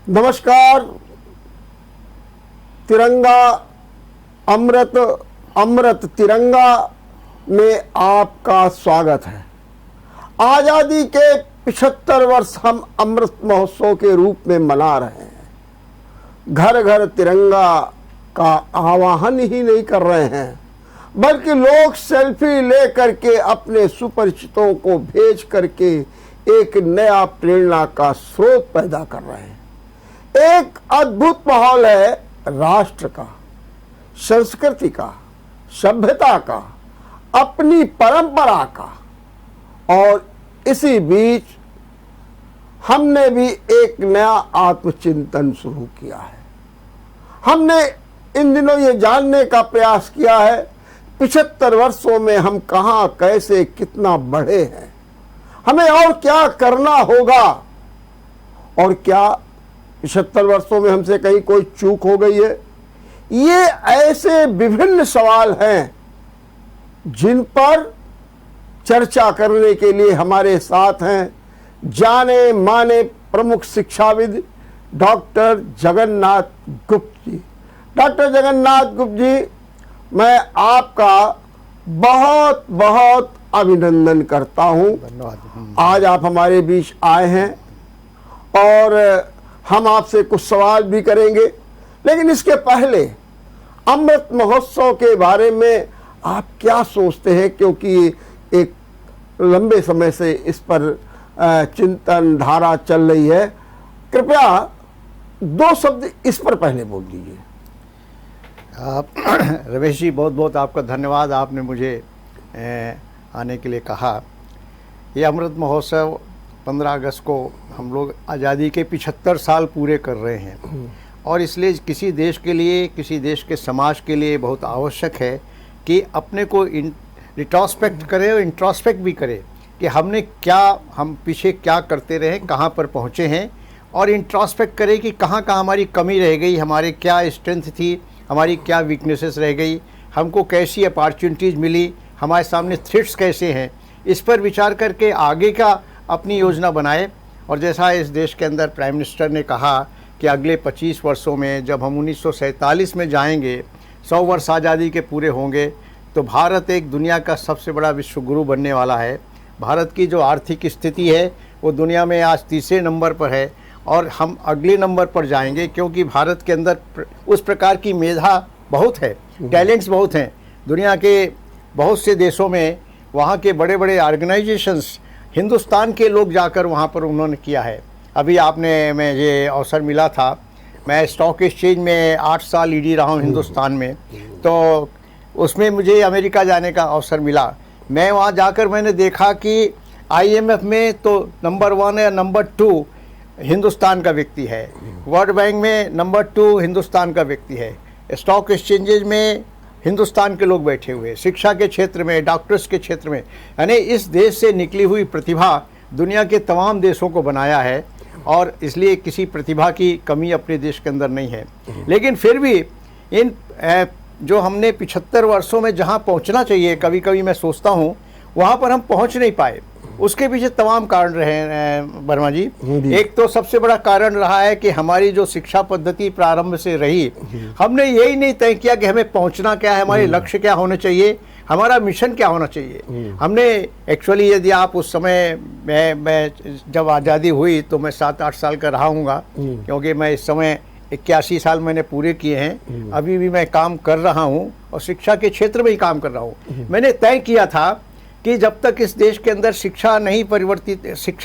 नमस्कार। तिरंगा अमृत अमृत तिरंगा में आपका स्वागत है। आज़ादी के 75 वर्ष हम अमृत महोत्सव के रूप में मना रहे हैं। घर घर तिरंगा का आह्वान ही नहीं कर रहे हैं, बल्कि लोग सेल्फी ले करके अपने सुपरिचितों को भेज करके एक नया प्रेरणा का स्रोत पैदा कर रहे हैं। एक अद्भुत माहौल है राष्ट्र का, संस्कृति का, सभ्यता का, अपनी परंपरा का। और इसी बीच हमने भी एक नया आत्मचिंतन शुरू किया है। हमने इन दिनों ये जानने का प्रयास किया है 75 वर्षों में हम कहाँ, कैसे, कितना बढ़े हैं, हमें और क्या करना होगा, और क्या 75 वर्षों में हमसे कहीं कोई चूक हो गई है। ये ऐसे विभिन्न सवाल हैं जिन पर चर्चा करने के लिए हमारे साथ हैं जाने माने प्रमुख शिक्षाविद डॉक्टर जगन्नाथ गुप्त जी। डॉक्टर जगन्नाथ गुप्त जी, मैं आपका बहुत बहुत अभिनंदन करता हूं। धन्यवाद। आज आप हमारे बीच आए हैं और हम आपसे कुछ सवाल भी करेंगे, लेकिन इसके पहले अमृत महोत्सव के बारे में आप क्या सोचते हैं, क्योंकि एक लंबे समय से इस पर चिंतन धारा चल रही है। कृपया 2 शब्द इस पर पहले बोल दीजिए। आप रमेश जी, बहुत बहुत आपका धन्यवाद। आपने मुझे आने के लिए कहा। ये अमृत महोत्सव 15 अगस्त को हम लोग आज़ादी के 75 साल पूरे कर रहे हैं, और इसलिए किसी देश के लिए, किसी देश के समाज के लिए बहुत आवश्यक है कि अपने को रिट्रोस्पेक्ट करें और इंट्रोस्पेक्ट भी करें कि हम पीछे क्या करते रहे, कहाँ पर पहुँचे हैं, और इंट्रोस्पेक्ट करें कि कहाँ कहाँ हमारी कमी रह गई, हमारे क्या स्ट्रेंथ थी, हमारी क्या वीकनेसेस रह गई, हमको कैसी अपॉर्चुनिटीज़ मिली, हमारे सामने थ्रेट्स कैसे हैं। इस पर विचार करके आगे का अपनी योजना बनाए। और जैसा इस देश के अंदर प्राइम मिनिस्टर ने कहा कि अगले 25 वर्षों में जब हम 1947 में जाएंगे, 100 वर्ष आज़ादी के पूरे होंगे, तो भारत एक दुनिया का सबसे बड़ा विश्व गुरु बनने वाला है। भारत की जो आर्थिक स्थिति है वो दुनिया में आज 3रे नंबर पर है, और हम अगले नंबर पर जाएंगे, क्योंकि भारत के अंदर उस प्रकार की मेधा बहुत है, टैलेंट्स बहुत हैं। दुनिया के बहुत से देशों में वहाँ के बड़े बड़े ऑर्गेनाइजेशंस, हिंदुस्तान के लोग जाकर वहाँ पर उन्होंने किया है। अभी मैं ये अवसर मिला था, मैं स्टॉक एक्सचेंज में 8 साल ईडी रहा हूँ हिंदुस्तान में, तो उसमें मुझे अमेरिका जाने का अवसर मिला। मैं वहाँ जाकर मैंने देखा कि IMF में तो नंबर 1 या नंबर 2 हिंदुस्तान का व्यक्ति है, वर्ल्ड बैंक में नंबर 2 हिंदुस्तान का व्यक्ति है, स्टॉक एक्सचेंजेज में हिंदुस्तान के लोग बैठे हुए, शिक्षा के क्षेत्र में, डॉक्टर्स के क्षेत्र में, यानी इस देश से निकली हुई प्रतिभा दुनिया के तमाम देशों को बनाया है, और इसलिए किसी प्रतिभा की कमी अपने देश के अंदर नहीं है। लेकिन फिर भी इन जो हमने 75 वर्षों में जहां पहुंचना चाहिए, कभी कभी मैं सोचता हूं वहां पर हम पहुंच नहीं पाए। उसके पीछे तमाम कारण रहे हैं वर्मा जी। एक तो सबसे बड़ा कारण रहा है कि हमारी जो शिक्षा पद्धति प्रारंभ से रही, हमने यही नहीं तय किया कि हमें पहुंचना क्या है, हमारे लक्ष्य क्या होने चाहिए, हमारा मिशन क्या होना चाहिए। हमने एक्चुअली, यदि आप उस समय मैं जब आज़ादी हुई तो मैं 7-8 साल का रहा हूँगा, क्योंकि मैं इस समय 81 साल मैंने पूरे किए हैं। अभी भी मैं काम कर रहा हूँ और शिक्षा के क्षेत्र में ही काम कर रहा हूँ। मैंने तय किया था कि जब तक इस देश के अंदर शिक्षा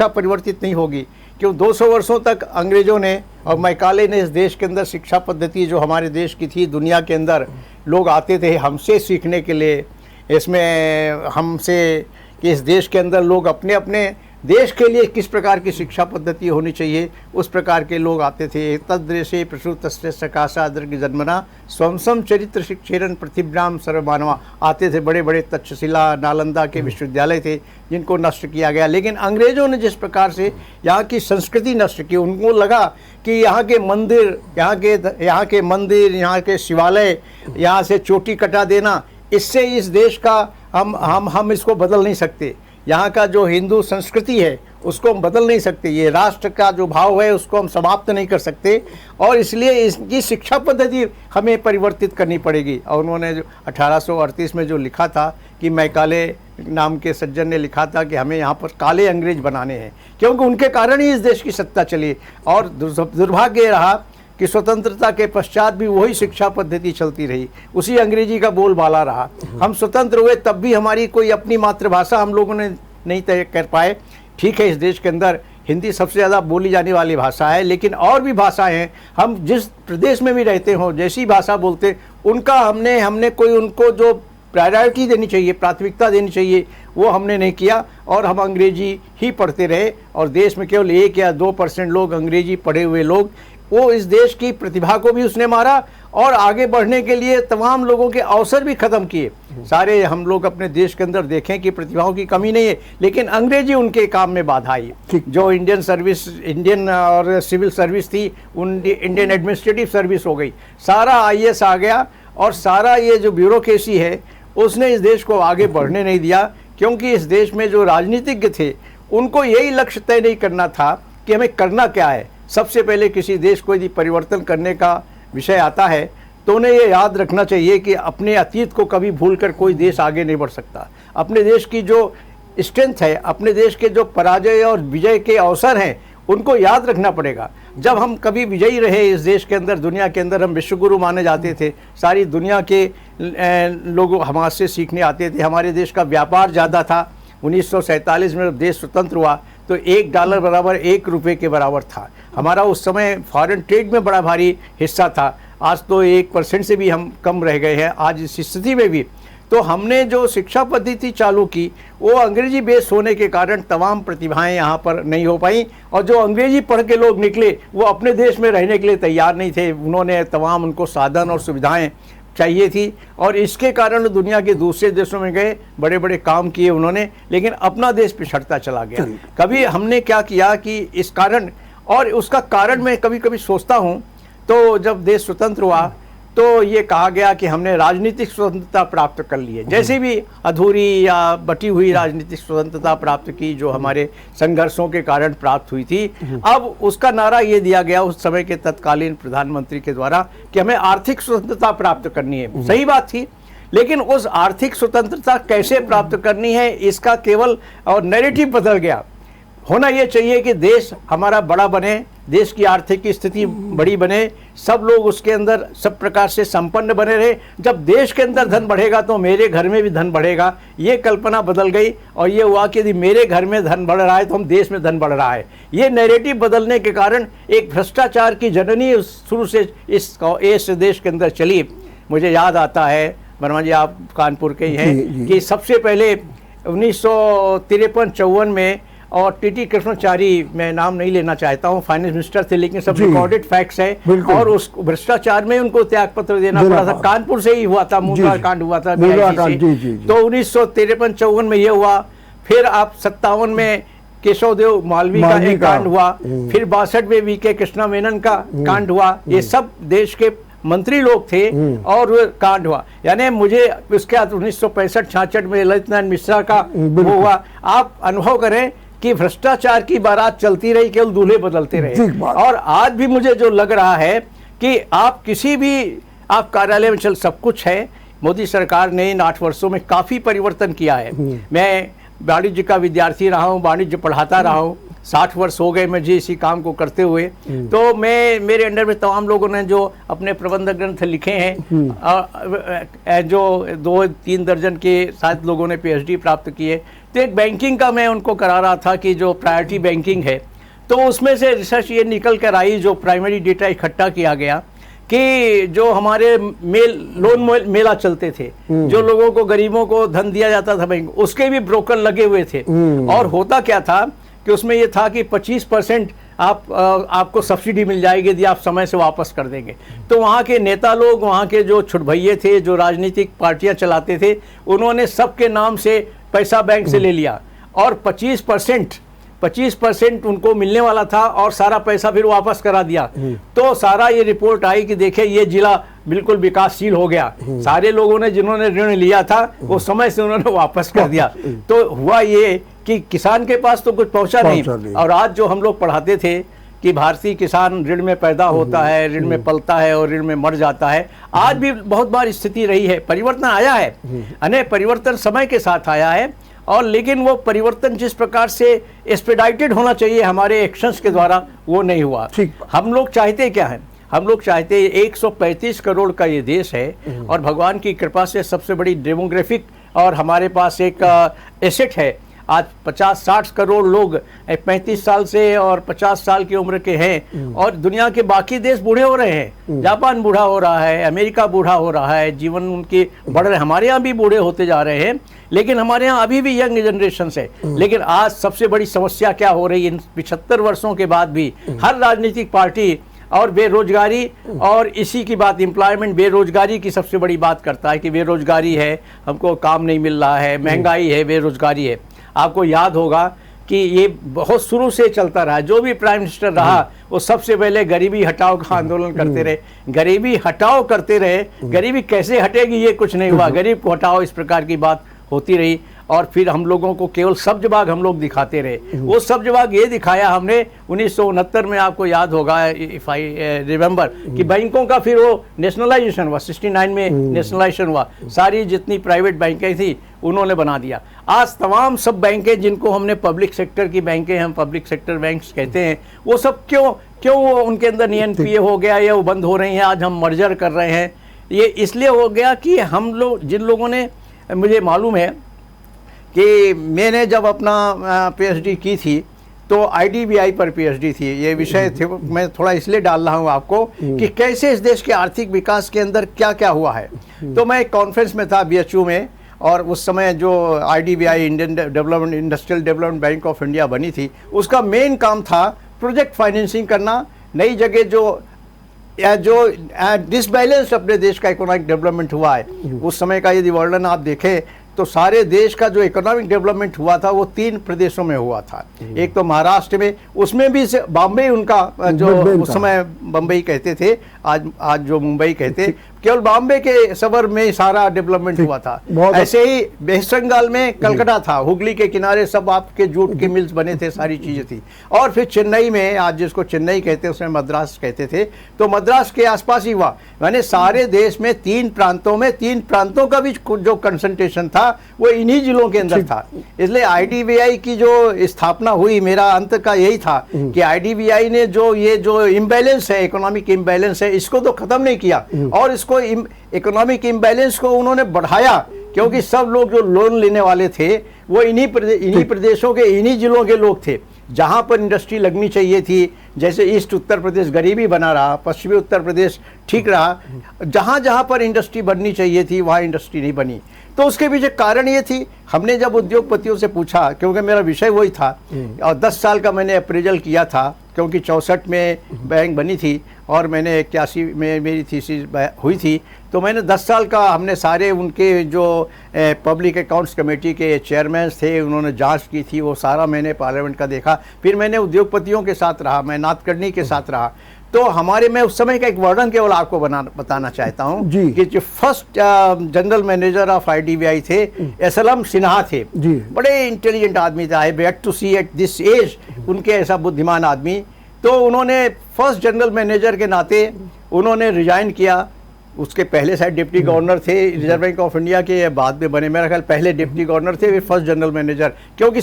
परिवर्तित नहीं होगी, क्यों 200 वर्षों तक अंग्रेज़ों ने और मैकाले ने इस देश के अंदर शिक्षा पद्धति जो हमारे देश की थी, दुनिया के अंदर लोग आते थे हमसे सीखने के लिए, इसमें हमसे कि इस देश के अंदर लोग अपने अपने देश के लिए किस प्रकार की शिक्षा पद्धति होनी चाहिए, उस प्रकार के लोग आते थे। तद्देशे प्रसूतस्य सकाशा दीर्घ जन्मना स्वंसम चरित्र शिक्षेरन प्रतिभ्राम सर्वमानवा। आते थे, बड़े बड़े तक्षशिला नालंदा के विश्वविद्यालय थे जिनको नष्ट किया गया। लेकिन अंग्रेज़ों ने जिस प्रकार से यहाँ की संस्कृति नष्ट की, उनको लगा कि यहाँ के मंदिर, यहाँ के शिवालय, यहाँ से चोटी कटा देना, इससे इस देश का हम इसको बदल नहीं सकते। यहाँ का जो हिंदू संस्कृति है उसको हम बदल नहीं सकते। ये राष्ट्र का जो भाव है उसको हम समाप्त नहीं कर सकते, और इसलिए इसकी शिक्षा पद्धति हमें परिवर्तित करनी पड़ेगी। और उन्होंने जो 1838 में जो लिखा था कि मैकाले नाम के सज्जन ने लिखा था कि हमें यहाँ पर काले अंग्रेज बनाने हैं, क्योंकि उनके कारण ही इस देश की सत्ता चली। और दुर्भाग्य ये रहा कि स्वतंत्रता के पश्चात भी वही शिक्षा पद्धति चलती रही, उसी अंग्रेजी का बोलबाला रहा। हम स्वतंत्र हुए तब भी हमारी कोई अपनी मातृभाषा हम लोगों ने नहीं तय कर पाए। ठीक है, इस देश के अंदर हिंदी सबसे ज़्यादा बोली जाने वाली भाषा है, लेकिन और भी भाषाएं हैं। हम जिस प्रदेश में भी रहते हों, जैसी भाषा बोलते उनका हमने कोई उनको जो प्रायोरिटी देनी चाहिए, प्राथमिकता देनी चाहिए, वो हमने नहीं किया, और हम अंग्रेजी ही पढ़ते रहे। और देश में केवल 1 या 2% लोग अंग्रेजी पढ़े हुए लोग, वो इस देश की प्रतिभा को भी उसने मारा, और आगे बढ़ने के लिए तमाम लोगों के अवसर भी ख़त्म किए। सारे हम लोग अपने देश के अंदर देखें कि प्रतिभाओं की कमी नहीं है, लेकिन अंग्रेजी उनके काम में बाधा आई। जो इंडियन और सिविल सर्विस थी, इंडियन एडमिनिस्ट्रेटिव सर्विस हो गई, सारा IAS आ गया, और सारा ये जो ब्यूरोक्रेसी है उसने इस देश को आगे बढ़ने नहीं दिया। क्योंकि इस देश में जो राजनीतिज्ञ थे उनको यही लक्ष्य तय नहीं करना था कि हमें करना क्या है। सबसे पहले किसी देश को यदि परिवर्तन करने का विषय आता है तो उन्हें ये याद रखना चाहिए कि अपने अतीत को कभी भूलकर कोई देश आगे नहीं बढ़ सकता। अपने देश की जो स्ट्रेंथ है, अपने देश के जो पराजय और विजय के अवसर हैं, उनको याद रखना पड़ेगा। जब हम कभी विजयी रहे इस देश के अंदर, दुनिया के अंदर हम विश्वगुरु माने जाते थे, सारी दुनिया के लोग हमारे सीखने आते थे। हमारे देश का व्यापार ज़्यादा था। 1947 में जब देश स्वतंत्र हुआ तो $1 बराबर 1 रुपये के बराबर था। हमारा उस समय फॉरेन ट्रेड में बड़ा भारी हिस्सा था। आज तो 1% से भी हम कम रह गए हैं आज इस स्थिति में भी। तो हमने जो शिक्षा पद्धति चालू की वो अंग्रेजी बेस होने के कारण तमाम प्रतिभाएं यहाँ पर नहीं हो पाई, और जो अंग्रेजी पढ़ के लोग निकले वो अपने देश में रहने के लिए तैयार नहीं थे। उन्होंने तमाम उनको साधन और सुविधाएं चाहिए थी, और इसके कारण दुनिया के दूसरे देशों में गए, बड़े बड़े काम किए उन्होंने, लेकिन अपना देश पिछड़ता चला गया। कभी हमने क्या किया कि इस कारण, और उसका कारण मैं कभी कभी सोचता हूँ, तो जब देश स्वतंत्र हुआ तो ये कहा गया कि हमने राजनीतिक स्वतंत्रता प्राप्त कर ली है, जैसे भी अधूरी या बटी हुई राजनीतिक स्वतंत्रता प्राप्त की जो हमारे संघर्षों के कारण प्राप्त हुई थी। अब उसका नारा ये दिया गया उस समय के तत्कालीन प्रधानमंत्री के द्वारा कि हमें आर्थिक स्वतंत्रता प्राप्त करनी है। सही बात थी, लेकिन उस आर्थिक स्वतंत्रता कैसे प्राप्त करनी है इसका केवल और नैरेटिव बदल गया। होना ये चाहिए कि देश हमारा बड़ा बने, देश की आर्थिक स्थिति बड़ी बने, सब लोग उसके अंदर सब प्रकार से संपन्न बने रहे। जब देश के अंदर धन बढ़ेगा तो मेरे घर में भी धन बढ़ेगा। ये कल्पना बदल गई, और ये हुआ कि यदि मेरे घर में धन बढ़ रहा है तो हम देश में धन बढ़ रहा है। ये नैरेटिव बदलने के कारण एक भ्रष्टाचार की जननी शुरू से इस देश के अंदर चली। मुझे याद आता है, वर्मा जी आप कानपुर के ही हैं, कि सबसे पहले 1953-54 में, और टीटी कृष्णाचारी, मैं नाम नहीं लेना चाहता हूँ, फाइनेंस मिनिस्टर थे, लेकिन सब रिकॉर्डेड फैक्ट्स है, और उस भ्रष्टाचार में उनको त्याग पत्र देना पड़ा था। कानपुर से ही हुआ था, मुंद्रा कांड हुआ था। तो 1953-54 में ये हुआ। फिर आप 57 में केशवदेव मालवी का एक कांड हुआ। फिर 62 में VK कृष्णा मेनन का कांड हुआ। ये सब देश के मंत्री लोग थे और वो कांड हुआ। यानी मुझे उसके बाद 1965-66 में ललित नारायण मिश्रा का वो हुआ। आप अनुभव करें कि भ्रष्टाचार की बारात चलती रही, केवल दूल्हे बदलते रहे। और आज भी मुझे जो लग रहा है कि आप किसी भी आप कार्यालय में सब कुछ है। मोदी सरकार ने इन 8 वर्षों में काफ़ी परिवर्तन किया है। मैं वाणिज्य का विद्यार्थी रहा हूँ, वाणिज्य पढ़ाता रहा हूँ, 60 वर्ष हो गए मुझे इसी काम को करते हुए। तो मेरे अंडर में तमाम लोगों ने जो अपने प्रबंध ग्रंथ लिखे हैं, जो 2-3 दर्जन के शायद लोगों ने PhD प्राप्त किए। तो एक बैंकिंग का मैं उनको करा रहा था कि जो प्रायोरिटी बैंकिंग है, तो उसमें से रिसर्च ये निकल कर आई, जो प्राइमरी डेटा इकट्ठा किया गया कि जो हमारे लोन मेला चलते थे, जो लोगों को गरीबों को धन दिया जाता था बैंक, उसके भी ब्रोकर लगे हुए थे। और होता क्या था कि उसमें ये था कि 25% आपको सब्सिडी मिल जाएगी यदि आप समय से वापस कर देंगे। तो वहाँ के नेता लोग, वहाँ के जो छुटभैये थे, जो राजनीतिक पार्टियां चलाते थे, उन्होंने सबके नाम से पैसा बैंक से ले लिया, और 25% उनको मिलने वाला था, और सारा पैसा फिर वापस करा दिया। तो सारा ये रिपोर्ट आई कि देखिए ये जिला बिल्कुल विकासशील हो गया। सारे लोगों ने जिन्होंने ऋण लिया था वो समय से उन्होंने वापस कर दिया। तो हुआ ये कि किसान के पास तो कुछ पहुंचा नहीं। और आज जो हम लोग पढ़ाते थे कि भारतीय किसान ऋण में पैदा होता है, ऋण में पलता है और ऋण में मर जाता है, आज भी बहुत बार स्थिति रही है। परिवर्तन आया है, अनेक परिवर्तन समय के साथ आया है, और लेकिन वो परिवर्तन जिस प्रकार से एक्सपेडाइटेड होना चाहिए हमारे एक्शंस के द्वारा, वो नहीं हुआ। हम लोग चाहते क्या है, हम लोग चाहते 135 करोड़ का ये देश है, और भगवान की कृपा से सबसे बड़ी डेमोग्राफिक और हमारे पास एक एसेट है। आज 50-60 करोड़ लोग 35 साल से और 50 साल की उम्र के हैं, और दुनिया के बाकी देश बूढ़े हो रहे हैं। जापान बूढ़ा हो रहा है, अमेरिका बूढ़ा हो रहा है, जीवन उनके बढ़ रहे, हमारे यहाँ भी बूढ़े होते जा रहे हैं, लेकिन हमारे यहाँ अभी भी यंग जनरेशन है। लेकिन आज सबसे बड़ी समस्या क्या हो रही है, इन 75 वर्षों के बाद भी हर राजनीतिक पार्टी और बेरोजगारी, और इसी की बात एम्प्लॉयमेंट, बेरोजगारी की सबसे बड़ी बात करता है कि बेरोजगारी है, हमको काम नहीं मिल रहा है, महंगाई है, बेरोजगारी है। आपको याद होगा कि ये बहुत शुरू से चलता रहा, जो भी प्राइम मिनिस्टर रहा वो सबसे पहले गरीबी हटाओ का आंदोलन करते रहे, गरीबी हटाओ करते रहे। गरीबी कैसे हटेगी ये कुछ नहीं हुआ, गरीब को हटाओ, इस प्रकार की बात होती रही। और फिर हम लोगों को केवल सब्जबाग हम लोग दिखाते रहे। वो सब्जबाग ये दिखाया हमने 1969 में, आपको याद होगा इफ आई रिमेंबर, कि बैंकों का फिर वो नेशनलाइजेशन हुआ, 69 में नेशनलाइजेशन हुआ, सारी जितनी प्राइवेट बैंकें थी उन्होंने बना दिया। आज तमाम सब बैंकें जिनको हमने पब्लिक सेक्टर की बैंकें, हम पब्लिक सेक्टर बैंक्स कहते हैं, वो सब क्यों वो उनके अंदर एनपीए हो गया या वो बंद हो रही हैं। आज हम मर्जर कर रहे हैं, ये इसलिए हो गया कि हम लोग, जिन लोगों ने, मुझे मालूम है कि मैंने जब अपना पीएचडी की थी तो आईडीबीआई पर पीएचडी थी, ये विषय थे। मैं थोड़ा इसलिए डाल रहा हूँ आपको कि कैसे इस देश के आर्थिक विकास के अंदर क्या क्या हुआ है। तो मैं एक कॉन्फ्रेंस में था बीएचयू में, और उस समय जो IDBI, Indian development industrial development bank of India बनी थी, उसका मेन काम था प्रोजेक्ट फाइनेंसिंग करना। नई जगह जो डिसबैलेंस अपने देश का इकोनॉमिक डेवलपमेंट हुआ है, उस समय का यदि वर्णन आप देखें तो सारे देश का जो इकोनॉमिक डेवलपमेंट हुआ था वो 3 प्रदेशों में हुआ था। एक तो महाराष्ट्र में, उसमें भी बॉम्बे उनका जो उस समय बम्बई कहते थे, आज जो मुंबई कहते, केवल बॉम्बे के शहर में सारा डेवलपमेंट हुआ था। ऐसे ही वेस्ट बंगाल में कलकत्ता था, हुगली के किनारे सब आपके जूट के मिल्स बने थे, सारी चीजें थी। और फिर चेन्नई में, आज जिसको चेन्नई कहते उसमें मद्रास कहते थे, तो मद्रास के आसपास ही हुआ। मैंने सारे देश में 3 प्रांतों का भी जो कंसंट्रेशन था वो इन्हीं जिलों के अंदर था। इसलिए आईडीबीआई की जो स्थापना हुई, मेरा अंत का यही था कि आईडीबीआई ने ये जो इम्बैलेंस है, इकोनॉमिक इम्बैलेंस है, इसको तो खत्म नहीं किया, और इसको इकोनॉमिक इम्बैलेंस को उन्होंने बढ़ाया, क्योंकि सब लोग जो लोन लेने वाले थे वो इन्हीं प्रदेशों के, इन्हीं जिलों के लोग थे, जहां पर इंडस्ट्री लगनी चाहिए थी। जैसे ईस्ट उत्तर प्रदेश गरीबी बना रहा, पश्चिमी उत्तर प्रदेश ठीक रहा, जहां जहां पर इंडस्ट्री बननी चाहिए थी वहां इंडस्ट्री नहीं बनी। तो उसके पीछे कारण ये थी, हमने जब उद्योगपतियों से पूछा, क्योंकि मेरा विषय वही था, और 10 साल का मैंने अप्रेजल किया था, क्योंकि 64 में बैंक बनी थी और मैंने 81 में मेरी थीसिस हुई थी। तो मैंने 10 साल का, हमने सारे उनके जो पब्लिक अकाउंट्स कमेटी के चेयरमैन थे, उन्होंने जांच की थी, वो सारा मैंने पार्लियामेंट का देखा। फिर मैंने उद्योगपतियों के साथ रहा, मैं नाथकर्णी के साथ रहा। तो हमारे, मैं उस समय का एक वर्णन केवल आपको बताना चाहता हूँ कि जो first general manager of IDBI थे एसलम सिन्हा थे, बड़े इंटेलिजेंट आदमी थे। I bet to see at this age, उनके ऐसा बुद्धिमान आदमी। तो उन्होंने फर्स्ट जनरल मैनेजर के नाते उन्होंने रिजाइन किया। उसके पहले शायद डिप्टी गवर्नर थे रिजर्व बैंक ऑफ इंडिया के, बाद में बने, मेरा ख्याल पहले डिप्टी गवर्नर थे, फिर फर्स्ट जनरल मैनेजर, क्योंकि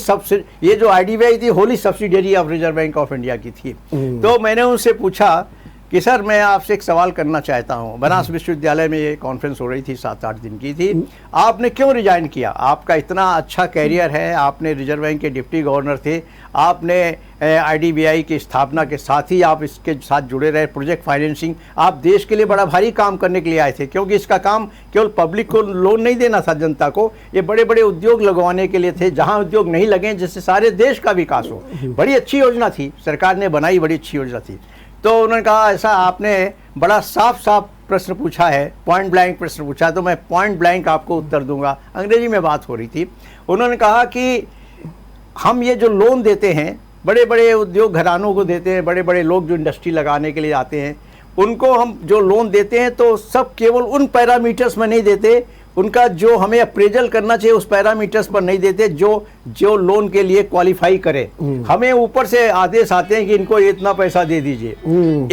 ये जो आईडीबीआई थी Holi subsidiary of reserve bank of India की थी। तो मैंने उनसे पूछा कि सर, मैं आपसे एक सवाल करना चाहता हूँ। बनारस विश्वविद्यालय में ये कॉन्फ्रेंस हो रही थी, 7-8 दिन की थी। आपने क्यों रिजाइन किया? आपका इतना अच्छा कैरियर है, आपने रिजर्व बैंक के डिप्टी गवर्नर थे, आपने आईडीबीआई की स्थापना के साथ ही आप इसके साथ जुड़े रहे, प्रोजेक्ट फाइनेंसिंग, आप देश के लिए बड़ा भारी काम करने के लिए आए थे, क्योंकि इसका काम केवल पब्लिक को लोन नहीं देना था, जनता को, ये बड़े बड़े उद्योग लगवाने के लिए थे, जहाँ उद्योग नहीं लगे जिससे सारे देश का विकास हो। बड़ी अच्छी योजना थी, सरकार ने बनाई, बड़ी अच्छी योजना थी। तो उन्होंने कहा, ऐसा आपने बड़ा साफ साफ प्रश्न पूछा है, पॉइंट ब्लैंक प्रश्न पूछा, तो मैं पॉइंट ब्लैंक आपको उत्तर दूंगा। अंग्रेजी में बात हो रही थी। उन्होंने कहा कि हम ये जो लोन देते हैं, बड़े बड़े उद्योग घरानों को देते हैं, बड़े बड़े लोग जो इंडस्ट्री लगाने के लिए आते हैं, उनको हम जो लोन देते हैं तो सब केवल उन पैरामीटर्स में नहीं देते, उनका जो हमें अप्रेजल करना चाहिए उस पैरामीटर्स पर नहीं देते जो लोन के लिए क्वालिफाई करे। हमें ऊपर से आदेश आते हैं कि इनको इतना पैसा दे दीजिए।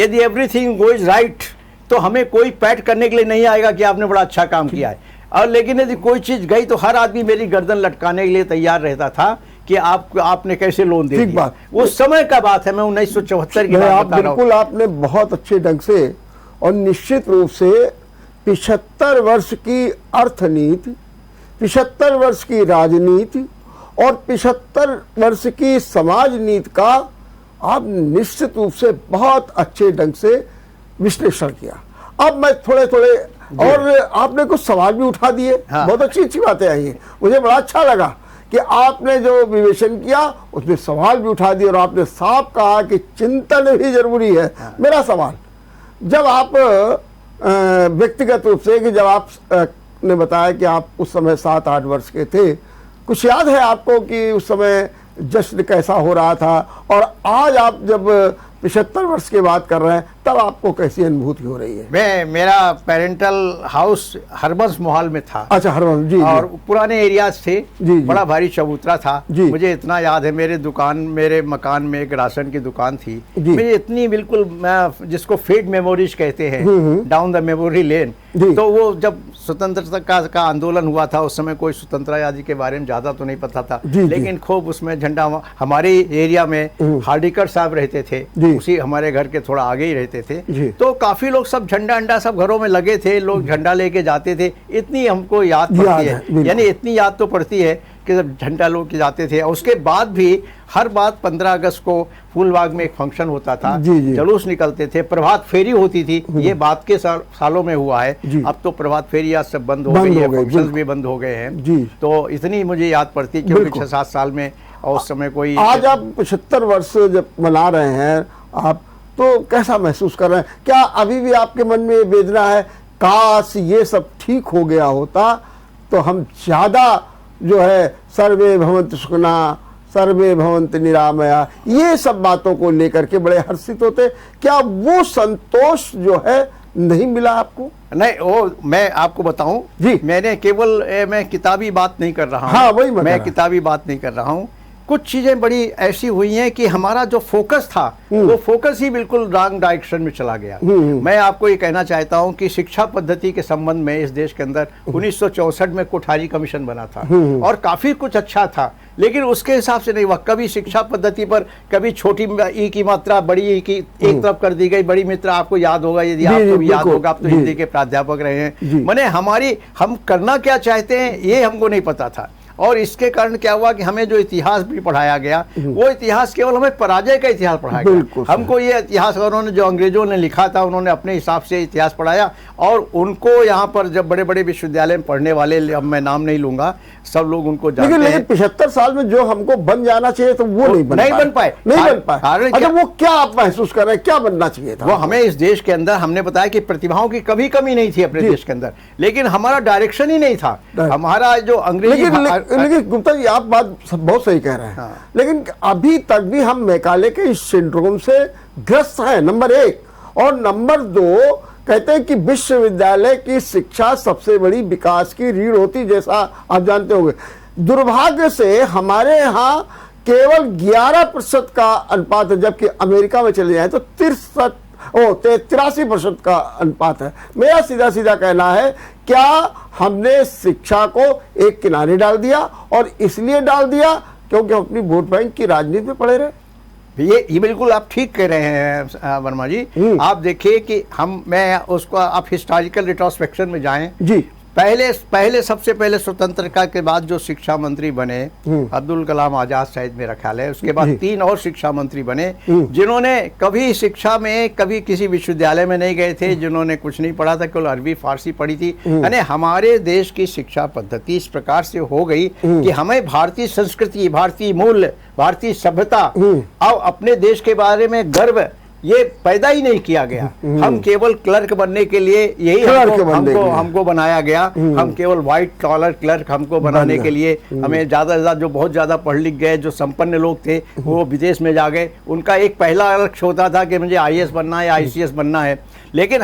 यदि एवरीथिंग गोइज राइट तो हमें कोई पैट करने के लिए नहीं आएगा कि आपने बड़ा अच्छा काम किया है। और लेकिन यदि कोई चीज गई तो हर आदमी मेरी गर्दन लटकाने के लिए तैयार रहता था कि आपने कैसे लोन दे दिया। उस समय का बात है, मैं 1974 की बात बता रहा हूं। बिल्कुल आपने बहुत अच्छे ढंग से और निश्चित रूप से 75 वर्ष की अर्थनीति, 75 वर्ष की राजनीति और 75 वर्ष की समाज नीति का आप निश्चित रूप से बहुत अच्छे ढंग से विश्लेषण किया। अब मैं थोड़े थोड़े और आपने कुछ सवाल भी उठा दिए। हाँ। बहुत अच्छी अच्छी बातें आई हैं, मुझे बड़ा अच्छा लगा कि आपने जो विवेचन किया उसमें सवाल भी उठा दिए और आपने साफ कहा कि चिंतन भी जरूरी है। हाँ। मेरा सवाल, जब आप व्यक्तिगत रूप से कि जब आप ने बताया कि आप उस समय 7-8 वर्ष के थे, कुछ याद है आपको कि उस समय जश्न कैसा हो रहा था, और आज आप जब 75 वर्ष की बात कर रहे हैं तब आपको कैसी अनुभूति हो रही है? मेरा पेरेंटल हाउस हरबंस मोहाल में था। अच्छा, हरबंस जी। और पुराने एरियाज थे जी, बड़ा भारी चबूतरा था जी। मुझे इतना याद है, मेरे मकान में एक राशन की दुकान थी। मुझे इतनी बिल्कुल, जिसको फेड मेमोरीज कहते हैं, डाउन द मेमोरी लेन। तो वो जब स्वतंत्रता का आंदोलन हुआ था उस समय कोई स्वतंत्रता आदि के बारे में ज्यादा तो नहीं पता था, लेकिन खूब उसमें झंडा, हमारे एरिया में हार्डिकर साहब रहते थे, उसी हमारे घर के थोड़ा आगे ही रहते थे। तो काफी लोग सब झंडा अंडा सब घरों में लगे थे, लोग झंडा लेके जाते थे। इतनी हमको याद पड़ती है, यानी इतनी याद तो पड़ती है कि जब झंडा लोग जाते थे। और उसके बाद भी हर बात 15 अगस्त को फूलबाग में एक फंक्शन होता था, जुलूस निकलते थे, प्रभात फेरी होती थी। ये बात के सालों में हुआ है, अब तो प्रभात फेरी आज सब बंद हो गई है, फंक्शंस भी बंद हो गए हैं। तो इतनी मुझे याद पड़ती है क्योंकि 6-7 साल में और उस समय कोई। आज आप 75 वर्ष जब मना रहे हैं आप, तो कैसा महसूस कर रहे हैं? क्या अभी भी आपके मन में ये वेदना है, काश ये सब ठीक हो गया होता तो हम ज्यादा जो है सर्वे भवन्तु सुखिनः, सर्वे भवन्तु निरामया, ये सब बातों को लेकर के बड़े हर्षित होते? क्या वो संतोष जो है नहीं मिला आपको? नहीं, वो मैं आपको बताऊं जी, मैंने केवल मैं किताबी बात नहीं कर रहा हूं। हाँ, वही मैं किताबी बात नहीं कर रहा हूं। कुछ चीजें बड़ी ऐसी हुई हैं कि हमारा जो फोकस था वो फोकस ही बिल्कुल रॉन्ग डायरेक्शन में चला गया। मैं आपको ये कहना चाहता हूं कि शिक्षा पद्धति के संबंध में इस देश के अंदर 1964 में कोठारी कमीशन बना था और काफी कुछ अच्छा था, लेकिन उसके हिसाब से नहीं हुआ। कभी शिक्षा पद्धति पर कभी छोटी ई की मात्रा बड़ी ई की एक तरफ कर दी गई। बड़ी मित्र आपको याद होगा, यदि आपको भी याद होगा, आप तो हिंदी के प्राध्यापक रहे हैं। माने हम करना क्या चाहते हैं ये हमको नहीं पता था, और इसके कारण क्या हुआ कि हमें जो इतिहास भी पढ़ाया गया वो इतिहास केवल हमें पराजय का इतिहास पढ़ाया गया। हमको ये इतिहास उन्होंने जो अंग्रेजों ने लिखा था उन्होंने अपने हिसाब से इतिहास पढ़ाया, और उनको यहाँ पर जब बड़े बड़े विश्वविद्यालय में पढ़ने वाले, अब मैं नाम नहीं लूंगा, सब लोग उनको जानते हैं। लेकिन 75 साल में जो हमको बन जाना चाहिए तो वो नहीं बन पाए। अच्छा, वो क्या आप महसूस कर रहे हैं, क्या बनना चाहिए था? वो हमें इस देश के अंदर, हमने बताया कि प्रतिभाओं की कभी कमी नहीं थी अपने देश के अंदर, लेकिन हमारा डायरेक्शन ही नहीं था। हमारा जो अंग्रेजी, लेकिन गुप्ता जी आप बात बहुत सही कह रहे हैं। हाँ। लेकिन अभी तक भी हम मैकाले के इस सिंड्रोम से ग्रस्त हैं, नंबर 1। और नंबर 2, कहते हैं कि विश्वविद्यालय की शिक्षा सबसे बड़ी विकास की रीढ़ होती, जैसा आप जानते होंगे। दुर्भाग्य से हमारे यहाँ केवल 11% का अनुपात है, जबकि अमेरिका में चले जाए तो 83% का अनुपात है। मेरा सीधा सीधा कहना है, क्या हमने शिक्षा को एक किनारे डाल दिया, और इसलिए डाल दिया क्योंकि हम अपनी वोट बैंक की राजनीति में पड़े रहे? ये बिल्कुल आप ठीक कह रहे हैं वर्मा जी। आप देखिए कि मैं उसको, आप हिस्टोरिकल रिट्रोस्पेक्शन में जाएं जी। पहले सबसे पहले स्वतंत्रता के बाद जो शिक्षा मंत्री बने अब्दुल कलाम आजाद शायद मेरा ख्याल है, उसके बाद 3 और शिक्षा मंत्री बने जिन्होंने कभी शिक्षा में, कभी किसी विश्वविद्यालय में नहीं गए थे, जिन्होंने कुछ नहीं पढ़ा था, केवल अरबी फारसी पढ़ी थी। यानी हमारे देश की शिक्षा पद्धति इस प्रकार से हो गई कि हमें भारतीय संस्कृति, भारतीय मूल्य, भारतीय सभ्यता और अपने देश के बारे में गर्व ये पैदा ही नहीं किया गया। हम केवल क्लर्क बनने के लिए यही हमको बनाया गया। हम केवल व्हाइट कॉलर क्लर्क हमको बनाने के लिए, हमें ज्यादा से ज्यादा जो बहुत ज्यादा पढ़ लिख गए, जो संपन्न लोग थे वो विदेश में जा गए। उनका एक पहला लक्ष्य होता था कि मुझे IAS बनना है या ICS बनना है, लेकिन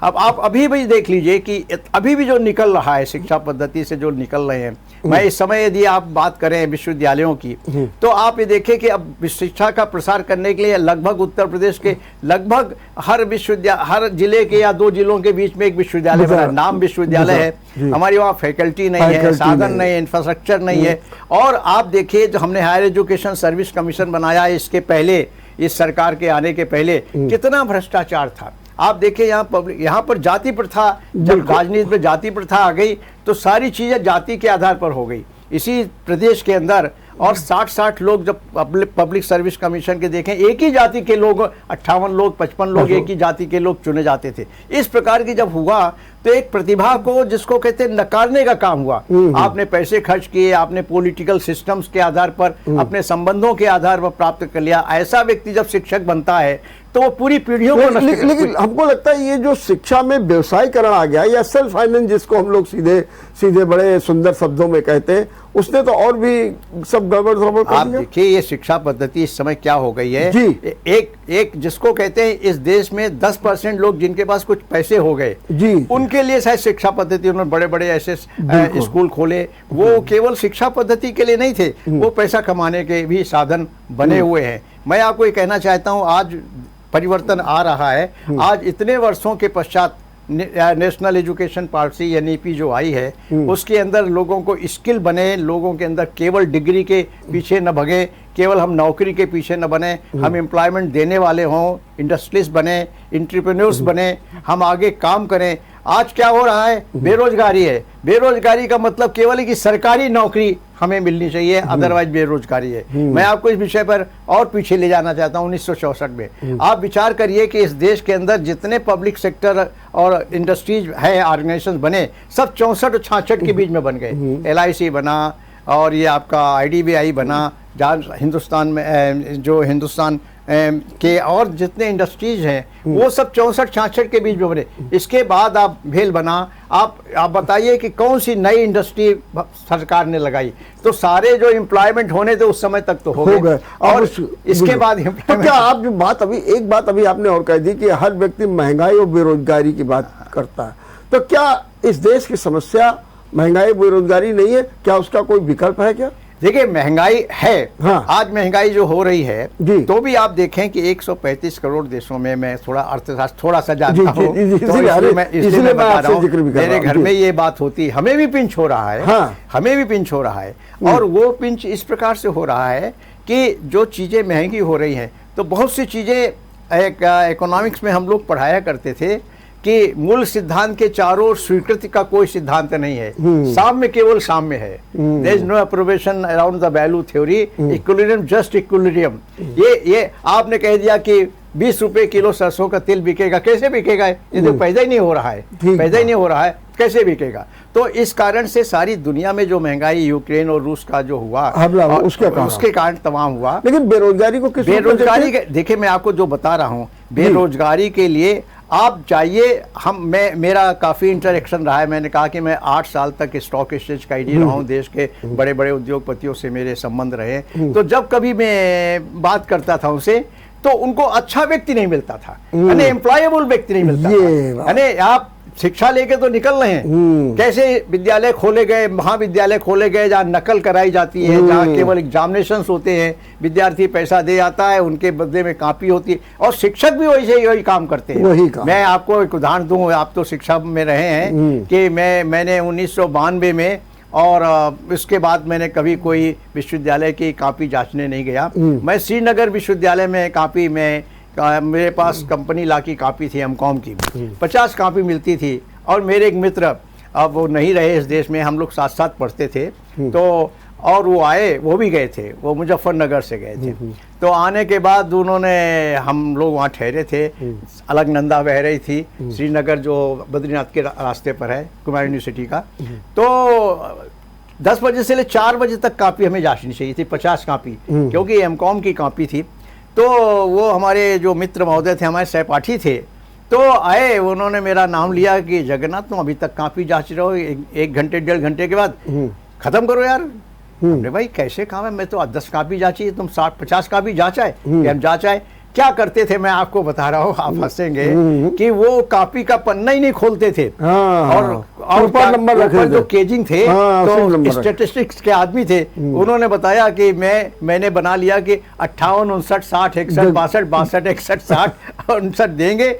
अब आप अभी भी देख लीजिए कि अभी भी जो निकल रहा है शिक्षा पद्धति से, जो निकल रहे हैं, मैं इस समय यदि आप बात करें विश्वविद्यालयों की, तो आप ये देखें कि अब शिक्षा का प्रसार करने के लिए लगभग उत्तर प्रदेश के लगभग हर जिले के या 2 जिलों के बीच में एक विश्वविद्यालय बना है। नाम विश्वविद्यालय है, हमारी वहाँ फैकल्टी नहीं है, साधन नहीं है, इंफ्रास्ट्रक्चर नहीं है। और आप देखिए जो हमने हायर एजुकेशन सर्विस कमीशन बनाया है, इसके पहले, इस सरकार के आने के पहले कितना भ्रष्टाचार था। आप देखिए यहाँ पर जाति प्रथा, जब राजनीति में जाति प्रथा आ गई तो सारी चीजें जाति के आधार पर हो गई इसी प्रदेश के अंदर। और 60 लोग जब पब्लिक सर्विस कमीशन के देखें, एक ही जाति के लोग 58 लोग 55 लोग एक ही जाति के लोग चुने जाते थे। इस प्रकार की जब हुआ तो एक प्रतिभा को, जिसको कहते हैं, नकारने का काम हुआ। आपने पैसे खर्च किए, आपने पॉलिटिकल सिस्टम्स के आधार पर, अपने संबंधों के आधार पर प्राप्त कर लिया। ऐसा व्यक्ति जब शिक्षक बनता है तो वो पूरी पीढ़ियों को लेकिन हमको लगता है ये जो शिक्षा में व्यवसायीकरण आ गया, या सेल्फ फाइनेंस जिसको हम लोग सीधे बड़े सुंदर शब्दों में कहते हैं, उसने तो और भी सब गड़बड़ कर दिया। आप देखिए ये शिक्षा पद्धति इस समय क्या हो गई है। एक जिसको कहते हैं, इस देश में 10% लोग जिनके पास कुछ पैसे हो गए जी, उनके लिए शायद शिक्षा पद्धति, उन्होंने बड़े बड़े ऐसे स्कूल खोले। वो केवल शिक्षा पद्धति के लिए नहीं थे, वो पैसा कमाने के भी साधन बने हुए हैं। मैं आपको ये कहना चाहता हूँ, आज परिवर्तन आ रहा है। आज इतने वर्षों के पश्चात नेशनल एजुकेशन पॉलिसी एनईपी जो आई है, उसके अंदर लोगों को स्किल बने, लोगों के अंदर केवल डिग्री के पीछे न भगे, केवल हम नौकरी के पीछे न बने, हम एम्प्लॉयमेंट देने वाले हों, इंडस्ट्रीज बने, एंटरप्रेन्योर्स बने, हम आगे काम करें। आज क्या हो रहा है, बेरोजगारी है। बेरोजगारी का मतलब केवल है कि सरकारी नौकरी हमें मिलनी चाहिए, अदरवाइज बेरोजगारी है। मैं आपको इस विषय पर और पीछे ले जाना चाहता हूँ 1964 में। आप विचार करिए कि इस देश के अंदर जितने पब्लिक सेक्टर और इंडस्ट्रीज है, ऑर्गेनाइजेशन बने, सब 64 और 66 के बीच में बन गए। LIC बना और ये आपका IDBI बना, जहाँ हिंदुस्तान में जो हिंदुस्तान के और जितने इंडस्ट्रीज हैं वो सब 64-66 के बीच में बने। इसके बाद आप भेल बना। आप बताइए कि कौन सी नई इंडस्ट्री सरकार ने लगाई, तो सारे जो एम्प्लॉयमेंट होने थे उस समय तक तो हो गए। और इसके बाद तो क्या आप जो बात अभी, एक बात अभी आपने और कह दी कि हर व्यक्ति महंगाई और बेरोजगारी की बात करता है, तो क्या इस देश की समस्या महंगाई बेरोजगारी नहीं है? क्या उसका कोई विकल्प है क्या? देखिए महंगाई है। हाँ। आज महंगाई जो हो रही है, तो भी आप देखें कि 135 करोड़ देशों में, मैं थोड़ा अर्थशास्त्र थोड़ा सा जानता हूँ, तो इसलिए मैं बता रहा हूँ। मेरे घर में ये बात होती है, हमें भी पिंच हो रहा है। हाँ। हमें भी पिंच हो रहा है। और वो पिंच इस प्रकार से हो रहा है कि जो चीज़ें महंगी हो रही हैं, तो बहुत सी चीज़ें इकोनॉमिक्स में हम लोग पढ़ाया करते थे कि मूल सिद्धांत के चारों ओर स्वीकृति का कोई सिद्धांत नहीं है, साम्य केवल साम्य है। There is no approbation around the value theory, equilibrium just equilibrium. ये आपने कह दिया कि 20 रुपए किलो सरसों का तेल बिकेगा, कैसे बिकेगा? ये तो पैदा ही नहीं हो रहा है, पैदा ही नहीं हो रहा है, कैसे बिकेगा? तो इस कारण से सारी दुनिया में जो महंगाई, यूक्रेन और रूस का जो हुआ, उसके कारण तमाम हुआ। लेकिन बेरोजगारी को किस, बेरोजगारी देखिए मैं आपको जो बता रहा हूँ, बेरोजगारी के लिए आप जाइए, मेरा काफ़ी इंटरेक्शन रहा है। मैंने कहा कि मैं 8 साल तक स्टॉक एक्सचेंज का आईडी रहा हूँ, देश के बड़े बड़े उद्योगपतियों से मेरे संबंध रहे। तो जब कभी मैं बात करता था उनसे, तो उनको अच्छा व्यक्ति नहीं मिलता था, यानी एम्प्लॉयबल व्यक्ति नहीं मिलता था। यानी आप शिक्षा लेके तो निकल रहे हैं, कैसे विद्यालय खोले गए, महाविद्यालय खोले गए जहाँ नकल कराई जाती है, जहाँ केवल एग्जामिनेशंस होते हैं, विद्यार्थी पैसा दे आता है, उनके बदले में कॉपी होती है, और शिक्षक भी वही काम करते हैं। मैं आपको एक उदाहरण दूं, आप तो शिक्षा में रहे हैं, कि मैंने 1992 में और इसके बाद मैंने कभी कोई विश्वविद्यालय की कॉपी जांचने नहीं गया। मैं श्रीनगर विश्वविद्यालय में कॉपी में, मेरे पास कंपनी ला की कॉपी थी एमकॉम की, 50 कॉपी मिलती थी। और मेरे एक मित्र, अब वो नहीं रहे इस देश में, हम लोग साथ साथ पढ़ते थे, तो और वो आए, वो भी गए थे, वो मुजफ्फरनगर से गए थे। तो आने के बाद उन्होंने, हम लोग वहाँ ठहरे थे, अलकनंदा बह रही थी, श्रीनगर जो बद्रीनाथ के रास्ते पर है, कुमार यूनिवर्सिटी का। तो 10 बजे से ले 4 बजे तक कॉपी हमें जांचनी चाहिए थी, 50 कॉपी, क्योंकि एमकॉम की कॉपी थी। तो वो हमारे जो मित्र महोदय थे, हमारे सहपाठी थे, तो आए, उन्होंने मेरा नाम लिया कि जगन्नाथ तुम अभी तक कॉपी जांच रहे हो, 1 घंटे 1.5 घंटे के बाद खत्म करो यार। हमने भाई कैसे काम है, मैं तो 10 कॉपी जांची, तुम 60-50 कॉपी जांचा है कि हम जांचा है? क्या करते थे, मैं आपको बता रहा हूँ, आप हंसेंगे कि वो कॉपी का पन्ना ही नहीं खोलते थे। और ऊपर नंबर रखे थे, जो केजिंग थे, तो स्टेटिस्टिक्स के आदमी थे, उन्होंने बताया कि मैंने बना लिया कि 58, 59, 60, 61, 62, 62, 61, 60, 59 देंगे,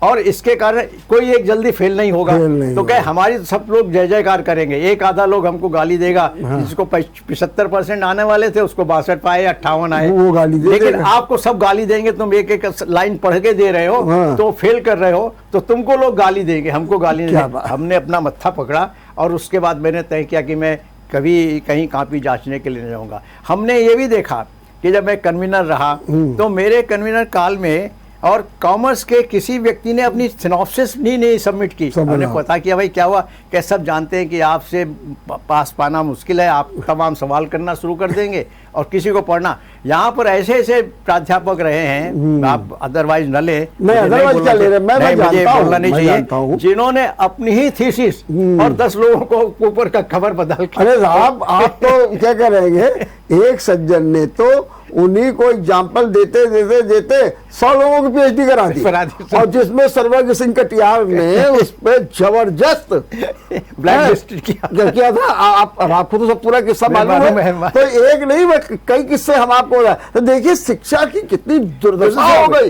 और इसके कारण कोई एक जल्दी फेल नहीं होगा। तो कहे हमारी सब लोग जय जयकार करेंगे, एक आधा लोग हमको गाली देगा, जिसको 75% आने वाले थे उसको 62 पाए, 58 आए, वो गाली दे लेकिन देगा। आपको सब गाली देंगे, तुम एक एक लाइन पढ़ के दे रहे हो, तो फेल कर रहे हो, तो तुमको लोग गाली देंगे, हमको गाली नहीं देंगे। हमने अपना मत्था पकड़ा और उसके बाद मैंने तय किया कि मैं कभी कहीं कॉपी जांचने के लिए नहीं जाऊंगा। हमने ये भी देखा कि जब मैं कन्वीनर रहा, तो मेरे कन्वीनर काल में और कॉमर्स के किसी व्यक्ति ने अपनी सिनॉप्सिस नहीं सबमिट की। हमने पता किया भाई क्या हुआ, क्या सब जानते हैं कि आपसे पास पाना मुश्किल है, आप तमाम सवाल करना शुरू कर देंगे और किसी को पढ़ना। यहाँ पर ऐसे ऐसे प्राध्यापक रहे हैं, आप अदरवाइज न ले, बोलना नहीं चाहिए, जिन्होंने अपनी ही थीसिस और 10 लोगों को ऊपर का खबर बदल के। अरे साहब, आप तो क्या करेंगे, एक सज्जन ने तो उन्हीं को एग्जाम्पल देते 100 लोगों की पीएचडी करा दी, और जिसमें सर्वज्ञ सिंह कटियार ने उस पर जबरदस्त ब्लैक लिस्ट किया था। आपको तो सब पूरा किस्सा मालूम है, तो एक नहीं कई किस्से हम आपको। तो देखिए शिक्षा की कितनी दुर्दशा हो गई,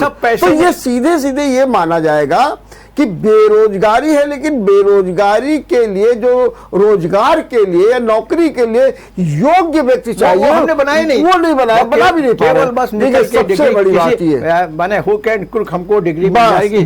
सब पैसे। तो ये सीधे सीधे ये माना जाएगा कि बेरोजगारी है, लेकिन बेरोजगारी के लिए जो रोजगार के लिए या नौकरी के लिए योग्य व्यक्ति चाहिए, हमने बनाया नहीं, वो नहीं बनाया, बना भी नहीं पा रहे। बस सबसे बड़ी बात ये माने हुक एंड क्रुक, हमको डिग्री मिल जाएगी।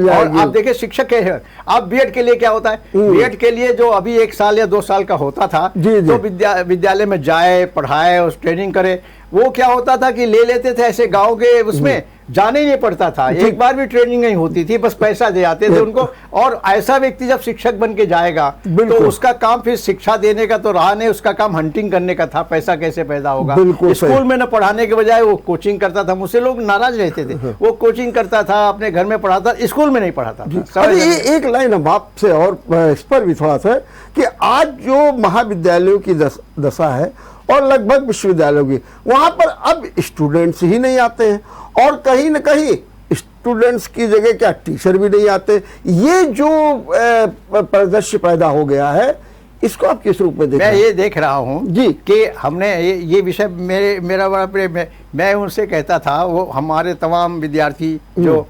और आप देखिए शिक्षक है, आप बीएड के लिए क्या होता है, बीएड के लिए जो अभी 1 साल या 2 साल का होता था, तो विद्यालय में जाए, पढ़ाए और ट्रेनिंग करे, वो क्या होता था कि ले लेते थे ऐसे गांव के, उसमें जाने नहीं पड़ता था, एक बार भी ट्रेनिंग नहीं होती थी, बस पैसा दे आते थे उनको। और ऐसा व्यक्ति जब शिक्षक बन के जाएगा, तो उसका काम फिर शिक्षा देने का तो रहा नहीं, उसका काम हंटिंग करने का था, पैसा कैसे पैदा होगा। स्कूल में न पढ़ाने के बजाय वो कोचिंग करता था, मुझसे लोग नाराज रहते थे, वो कोचिंग करता था, अपने घर में पढ़ाता, स्कूल में नहीं पढ़ाता था। एक लाइन हम आपसे और इस पर भी थोड़ा सा कि आज जो महाविद्यालयों की दशा है और लगभग विश्वविद्यालयों की, वहां पर अब स्टूडेंट्स ही नहीं आते हैं, और कहीं न कहीं स्टूडेंट्स की जगह क्या टीचर भी नहीं आते। ये जो परिदृश्य पैदा हो गया है, इसको आप किस रूप में देख रहे हैं? मैं ये देख रहा हूँ जी कि हमने ये विषय मेरा बड़ा प्रेम है। मैं उनसे कहता था, वो हमारे तमाम विद्यार्थी जो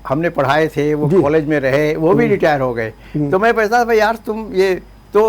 हमने पढ़ाए थे, वो कॉलेज में रहे, वो भी रिटायर हो गए, तो मैं कहता था यार तुम ये तो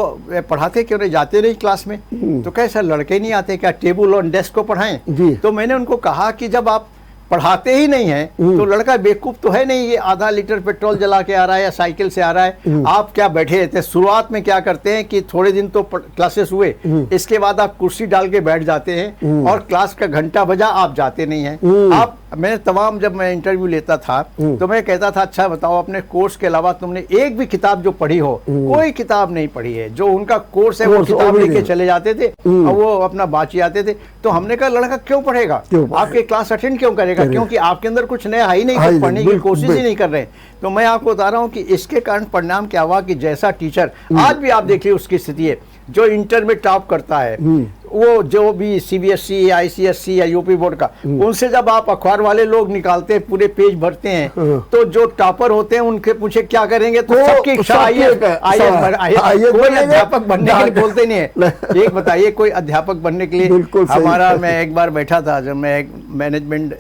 पढ़ाते क्यों नहीं, जाते नहीं क्लास में? तो कैसा लड़के नहीं आते क्या, टेबल और डेस्क को पढ़ाएं? तो मैंने उनको कहा कि जब आप पढ़ाते ही नहीं है तो लड़का बेवकूफ तो है नहीं, ये आधा लीटर पेट्रोल जला के आ रहा है या साइकिल से आ रहा है। आप क्या बैठे रहते हैं, शुरुआत में क्या करते हैं कि थोड़े दिन तो क्लासेस हुए, इसके बाद आप कुर्सी डाल के बैठ जाते हैं और क्लास का घंटा बजा आप जाते नहीं हैं। आप मैं तमाम जब मैं इंटरव्यू लेता था तो मैं कहता था अच्छा बताओ अपने कोर्स के अलावा तुमने एक भी किताब जो पढ़ी हो? कोई किताब नहीं पढ़ी है। जो उनका कोर्स है वो किताब लेके चले जाते थे और वो अपना बाची आते थे। तो हमने कहा लड़का क्यों पढ़ेगा, आपके क्लास अटेंड क्यों करेगा, क्योंकि आपके अंदर कुछ नया है ही नहीं, कुछ पढ़ने की कोशिश ही नहीं कर रहे। तो मैं आपको बता रहा हूँ कि इसके कारण परिणाम क्या हुआ कि जैसा टीचर आज भी आप देखिए उसकी स्थिति है, जो इंटर में टॉप करता है, वो जो भी सीबीएसई आईसीएसई या यूपी बोर्ड का, उनसे जब आप अखबार वाले लोग निकालते हैं, पूरे पेज भरते हैं, तो जो टॉपर होते हैं उनके पूछे क्या करेंगे, तो सबकी इच्छा कोई अध्यापक बनने के लिए बोलते नहीं है। एक बताइए कोई अध्यापक बनने के लिए हमारा, मैं एक बार बैठा था जब मैं मैनेजमेंट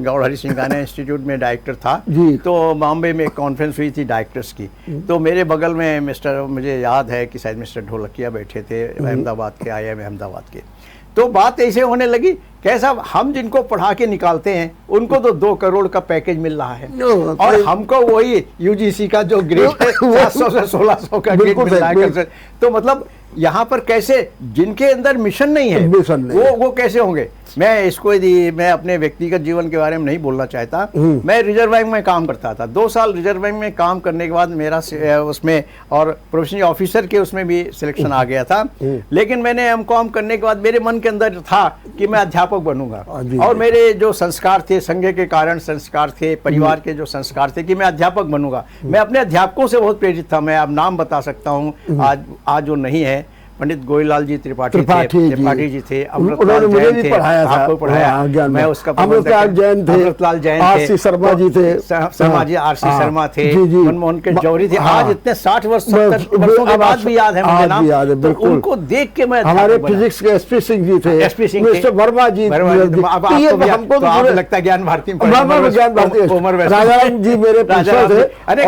गौड़ सिंघानिया इंस्टीट्यूट में डायरेक्टर था, तो बॉम्बे में एक कॉन्फ्रेंस हुई थी डायरेक्टर्स की। तो मेरे बगल में मिस्टर, मुझे याद है कि शायद मिस्टर ढोलकिया बैठे थे, अहमदाबाद के, IIM अहमदाबाद के। तो बात ऐसे होने लगी, कैसा हम जिनको पढ़ा के निकालते हैं उनको तो 2 करोड़ का पैकेज मिल रहा है और हमको वही यूजीसी का जो ग्रेड है 700 से 1600 का ग्रेड मिल रहा है। तो मतलब यहाँ पर कैसे, जिनके अंदर मिशन नहीं है वो कैसे होंगे? मैं इसको यदि मैं अपने व्यक्तिगत जीवन के बारे में नहीं बोलना चाहता। मैं रिजर्व बैंक में काम करता था, 2 साल रिजर्व बैंक में काम करने के बाद मेरा उसमें और प्रोफेशनल ऑफिसर के उसमें भी सिलेक्शन आ गया था। लेकिन मैंने M.Com करने के बाद मेरे मन के अंदर था कि मैं अध्यापक बनूंगा, और मेरे जो संस्कार थे, संघ के कारण संस्कार थे, परिवार के जो संस्कार थे कि मैं अध्यापक बनूंगा। मैं अपने अध्यापकों से बहुत प्रेरित था। मैं अब नाम बता सकता हूँ, आज जो नहीं है, पंडित गोविंदलाल जी त्रिपाठी जी थे, उन्होंने मुझे भी पढ़ाया था, आपको पढ़ाया, मैं उसका अमृतलाल जैन थे, आरसी शर्मा जी थे, शर्मा जी, आरसी शर्मा थे, मनमोहन के जौहरी थे। आज इतने 60 वर्षों के बाद भी याद है मुझे नाम, तो उनको देख के मैं, हमारे फिजिक्स के एसपी सिंह जी थे, एसपी सिंह, मिस्टर वर्मा जी, हमको तो लगता है ज्ञान भारती, राजाराम जी मेरे टीचर थे। अरे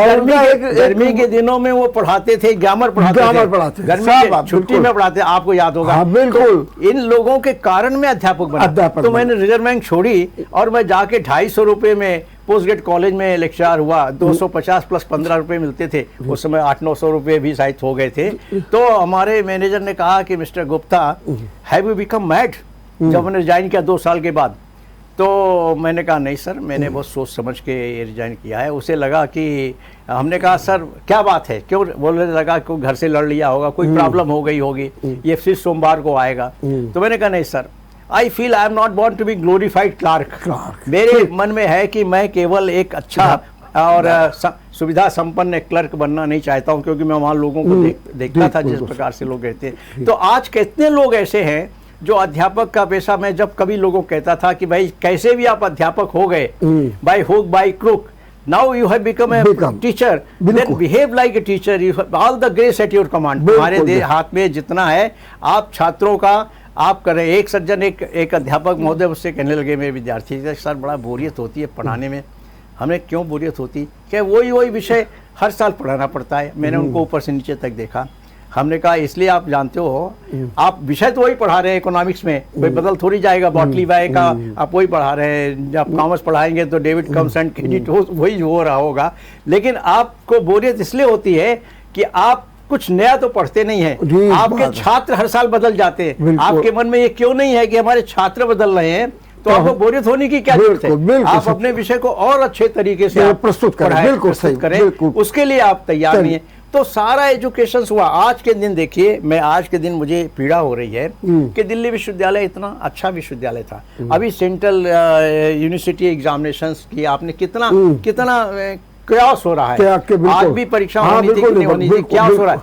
गर्मी के दिनों में वो पढ़ाते थे, ग्रामर पढ़ाते थे, गर्मी छुट्टी में पढ़ाते, आपको याद होगा। बिल्कुल। इन लोगों के कारण मैं अध्यापक बना, तो मैंने रिजर्व बैंक छोड़ी और मैं जाके 250 रुपए में पोस्ट ग्रेड कॉलेज में लेक्चर हुआ। 250 प्लस 15 रुपए मिलते थे उस समय, 800-900 रुपए भी शायद हो गए थे। तो हमारे मैनेजर ने कहा कि mister Gupta, have you become mad, जब मैंने रिजाइन किया 2 साल के बाद। तो मैंने कहा नहीं सर, मैंने बहुत सोच समझ के रिजाइन किया है। उसे लगा कि, हमने कहा सर क्या बात है, क्यों? बोलने लगा कि घर से लड़ लिया होगा, कोई प्रॉब्लम हो गई होगी, ये फिर सोमवार को आएगा। तो मैंने कहा नहीं sir, I feel I am not born to be glorified clerk. मेरे मन में है कि मैं केवल एक अच्छा और सुविधा संपन्न क्लर्क बनना नहीं चाहता हूँ, क्योंकि मैं वहाँ लोगों को देखता था जिस प्रकार से लोग रहते हैं। तो आज कितने लोग ऐसे हैं जो अध्यापक का पेशा, मैं जब कभी लोगों को कहता था कि भाई कैसे भी आप अध्यापक हो गए, by hook by crook, now you have become a teacher, then behave like a teacher, you have all the grace at your command. हमारे हाथ में जितना है, आप छात्रों का आप करें। एक सज्जन एक अध्यापक महोदय मुझसे कहने लगे, मेरे विद्यार्थी, सर बड़ा बोरियत होती है पढ़ाने में। हमें क्यों बोरियत होती? क्या वही विषय हर साल पढ़ाना पड़ता है? मैंने उनको ऊपर से नीचे तक देखा। हमने कहा इसलिए आप जानते हो, आप विषय तो वही पढ़ा रहे हैं, इकोनॉमिक्स में कोई बदल थोड़ी जाएगा, बॉटली बाय का आप वही पढ़ा रहे हैं। जब कॉमर्स पढ़ाएंगे तो डेविड कम्स एंड क्रेडिट वही हो रहा होगा, लेकिन आपको बोरियत इसलिए होती है कि आप कुछ नया तो पढ़ते नहीं है। आपके छात्र हर साल बदल जाते हैं। आपके मन में ये क्यों नहीं है कि हमारे छात्र बदल रहे हैं, तो आपको बोरियत होने की क्या जरूरत है? आप अपने विषय को और अच्छे तरीके से प्रस्तुत करें, उसके लिए आप तैयार नहीं है। तो सारा एजुकेशन हुआ। आज के दिन देखिए, मैं आज के दिन मुझे पीड़ा हो रही है कि दिल्ली विश्वविद्यालय इतना अच्छा विश्वविद्यालय था। अभी सेंट्रल यूनिवर्सिटी एग्जामिनेशंस की आपने कितना क्यास हो रहा है। आज भी परीक्षा होनी थी कि नहीं होनी थी, क्यास हो रहा है।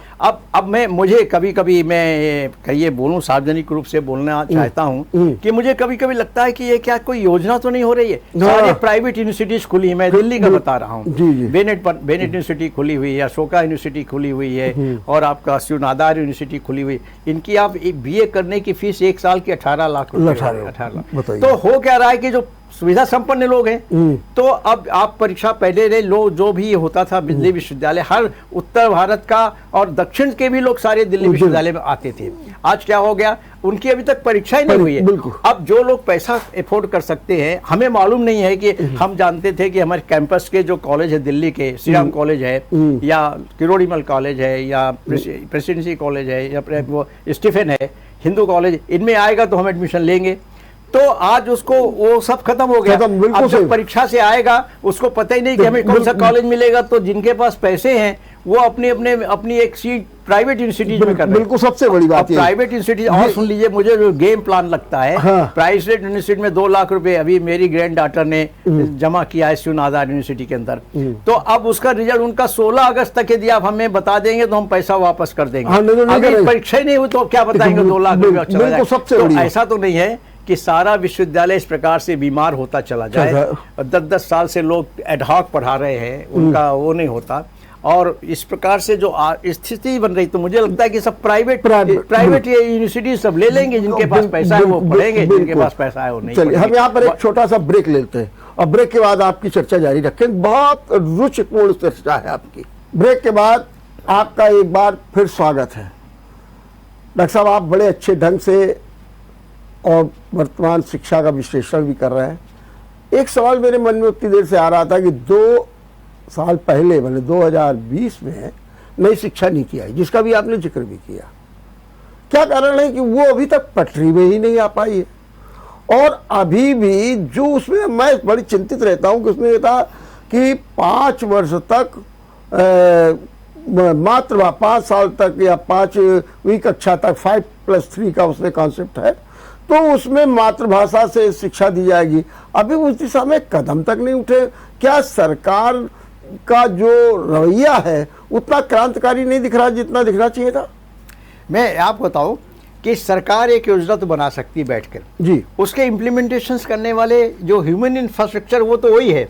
अब मुझे कभी मैं ये बोलूं, सार्वजनिक रूप से बोलना चाहता हूं कि मुझे कभी लगता है कि ये क्या कोई योजना तो नहीं हो रही है। सारे प्राइवेट यूनिवर्सिटीज खुली है, मैं दिल्ली का बता रहा हूँ, बेनेट यूनिवर्सिटी खुली हुई है, अशोका यूनिवर्सिटी खुली हुई है, और आपका शिवनादार यूनिवर्सिटी खुली हुई। इनकी आप BA करने की फीस 1 साल की 18 लाख रुपए। 18 लाख। तो हो क्या रहा है कि जो सुविधा संपन्न लोग हैं, तो अब आप परीक्षा पहले लो, जो भी होता था दिल्ली विश्वविद्यालय, हर उत्तर भारत का और दक्षिण के भी लोग सारे दिल्ली विश्वविद्यालय में आते थे। आज क्या हो गया, उनकी अभी तक परीक्षा ही नहीं हुई है। अब जो लोग पैसा अफोर्ड कर सकते हैं, हमें मालूम नहीं है कि हम जानते थे कि हमारे कैंपस के जो कॉलेज है दिल्ली के, श्री राम कॉलेज है या किरोड़ीमल कॉलेज है या प्रेसिडेंसी कॉलेज है या वो स्टीफन है, हिंदू कॉलेज, इनमें आएगा तो हम एडमिशन लेंगे। तो आज उसको वो सब खत्म हो गया। अब जब परीक्षा से आएगा उसको पता ही नहीं कि हमें कौन सा कॉलेज मिलेगा। तो जिनके पास पैसे हैं वो अपनी एक सीट प्राइवेट यूनिवर्सिटीज में कर रहे हैं। बिल्कुल, सबसे बड़ी बात है प्राइवेट यूनिवर्सिटी। और सुन लीजिए, मुझे जो गेम प्लान लगता है, प्राइवेट यूनिवर्सिटी में 2 लाख रुपए अभी मेरी ग्रैंड डॉटर ने जमा किया है शिवनादार यूनिवर्सिटी के अंदर। तो अब उसका रिजल्ट उनका 16 अगस्त तक यदि आप हमें बता देंगे तो हम पैसा वापस कर देंगे। अभी परीक्षा ही नहीं हुई तो क्या बताएंगे 2 लाख रुपये। ऐसा तो नहीं है कि सारा विश्वविद्यालय इस प्रकार से बीमार होता चला जाए। 10-10 साल से लोग एडहॉक पढ़ा रहे हैं, उनका वो नहीं होता। और इस प्रकार से जो स्थिति बन रही, तो मुझे लगता है कि सब प्राइवेट यूनिवर्सिटी सब ले लेंगे, जिनके पास पैसा है वो पढ़ेंगे, जिनके पास पैसा है वो नहीं। चलिए, हम यहाँ पर एक छोटा सा ब्रेक लेते हैं और ब्रेक के बाद आपकी चर्चा जारी रखें। बहुत रुचिपूर्ण चर्चा है आपकी। ब्रेक के बाद आपका एक बार फिर स्वागत है। डॉक्टर साहब, आप बड़े अच्छे ढंग से और वर्तमान शिक्षा का विश्लेषण भी कर रहे हैं। एक सवाल मेरे मन में उतनी देर से आ रहा था कि 2 साल पहले, मैंने 2020 में नई शिक्षा नीति आई, जिसका भी आपने जिक्र भी किया। क्या कारण है कि वो अभी तक पटरी में ही नहीं आ पाई है? और अभी भी जो उसमें मैं बड़ी चिंतित रहता हूं कि उसमें ये था कि 5 वर्ष तक मात्र 5 साल तक या 5वीं कक्षा तक 5+3 का उसमें कॉन्सेप्ट है, तो उसमें मातृभाषा से शिक्षा दी जाएगी। अभी उस दिशा में कदम तक नहीं उठे। क्या सरकार का जो रवैया है उतना क्रांतिकारी नहीं दिख रहा जितना दिखना चाहिए था? मैं आपको बताऊं कि सरकार एक योजना तो बना सकती है बैठकर जी, उसके इम्प्लीमेंटेशंस करने वाले जो ह्यूमन इंफ्रास्ट्रक्चर वो तो वही है।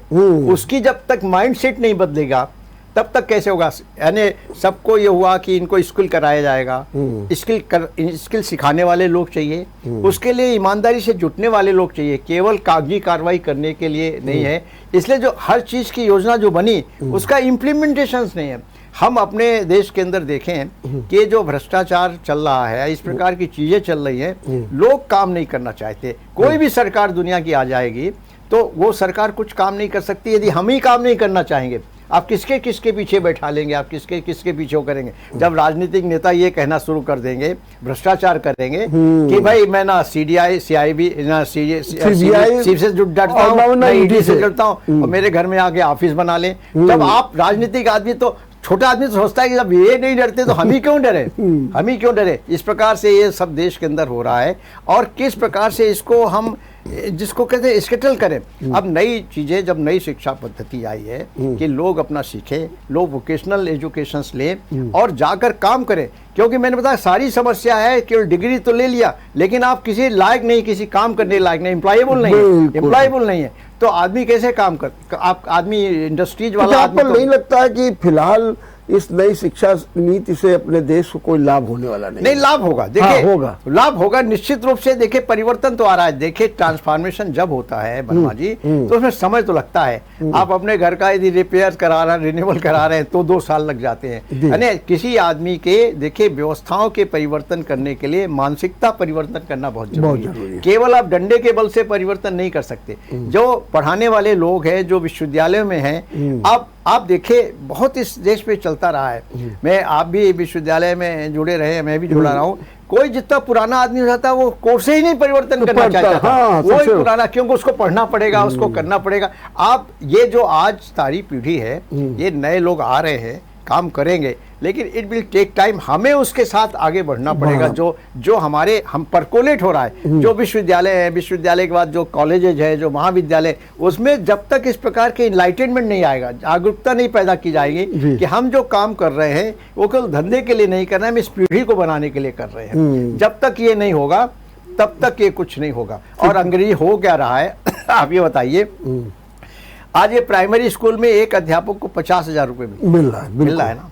उसकी जब तक माइंडसेट नहीं बदलेगा तब तक कैसे होगा। यानी सबको ये हुआ कि इनको स्किल कराया जाएगा, स्किल सिखाने वाले लोग चाहिए, उसके लिए ईमानदारी से जुटने वाले लोग चाहिए, केवल कागजी कार्रवाई करने के लिए नहीं है। इसलिए जो हर चीज़ की योजना जो बनी उसका इम्प्लीमेंटेशंस नहीं है। हम अपने देश के अंदर देखें कि जो भ्रष्टाचार चल रहा है, इस प्रकार की चीज़ें चल रही हैं, लोग काम नहीं करना चाहते। कोई भी सरकार दुनिया की आ जाएगी तो वो सरकार कुछ काम नहीं कर सकती यदि हम ही काम नहीं करना चाहेंगे। आप किसके किसके पीछे बैठा लेंगे, आप किसके किसके पीछे वो करेंगे। जब राजनीतिक नेता ये कहना शुरू कर देंगे, भ्रष्टाचार करेंगे कि भाई मैं ना CDI CIB ना CBI से जुड़ता हूँ, ना ED से जुड़ता हूँ और मेरे घर में आके ऑफिस बना लें। जब आप राजनीतिक आदमी तो छोटा आदमी तो सोचता है कि जब ये नहीं डरते तो हम ही क्यों डरे, हम ही क्यों डरे। इस प्रकार से ये सब देश के अंदर हो रहा है और किस प्रकार से इसको हम जिसको कहते हैं स्केटल करें। अब नई चीज़ें, जब नई शिक्षा पद्धति आई है कि लोग अपना सीखें, लोग वोकेशनल एजुकेशंस लें और जाकर काम करें। क्योंकि मैंने बताया सारी समस्या है केवल डिग्री तो ले लिया लेकिन आप किसी लायक नहीं, किसी काम करने लायक नहीं, एम्प्लॉयबल नहीं है तो आदमी कैसे काम कर। आप आदमी इंडस्ट्रीज वाला आदमी नहीं लगता है कि फिलहाल इस नई शिक्षा नीति से अपने देश को कोई लाभ होने वाला नहीं लाभ होगा। देखिए होगा, लाभ होगा निश्चित रूप से। देखिए परिवर्तन तो आ रहा है। देखिए ट्रांसफॉर्मेशन जब होता है वर्मा जी तो उसमें समय तो लगता है। आप अपने घर का यदि रिपेयर करा रहे हैं, रिन्यूअल करा रहे हैं तो 2 साल लग जाते हैं। यानी किसी आदमी के देखिए व्यवस्थाओं के परिवर्तन करने के लिए मानसिकता परिवर्तन करना बहुत जरूरी है। केवल आप डंडे के बल से परिवर्तन नहीं कर सकते। जो पढ़ाने वाले लोग हैं, जो विश्वविद्यालयों में हैं, आप देखिए बहुत इस देश पे चलता रहा है। मैं आप भी विश्वविद्यालय में जुड़े रहे, मैं भी जुड़ा रहा हूँ। कोई जितना पुराना आदमी हो जाता है वो कोर्स ही नहीं परिवर्तन करना चाहता। हाँ, वो ही पुराना, क्योंकि उसको पढ़ना पड़ेगा, उसको करना पड़ेगा। आप ये जो आज सारी पीढ़ी है, ये नए लोग आ रहे हैं, काम करेंगे लेकिन इट विल टेक टाइम। हमें उसके साथ आगे बढ़ना पड़ेगा। जो हम परकोलेट हो रहा है, जो विश्वविद्यालय है, विश्वविद्यालय के बाद जो कॉलेजेज है, जो महाविद्यालय, उसमें जब तक इस प्रकार के इनलाइटनमेंट नहीं आएगा, जागरूकता नहीं पैदा की जाएगी कि हम जो काम कर रहे हैं वो केवल धंधे के लिए नहीं कर रहे हैं, हम इस पीढ़ी को बनाने के लिए कर रहे हैं। जब तक ये नहीं होगा तब तक ये कुछ नहीं होगा। और अंग्रेजी हो क्या रहा है आप ये बताइए। आज ये प्राइमरी स्कूल में एक अध्यापक को 50,000 रुपये मिल रहा है ना।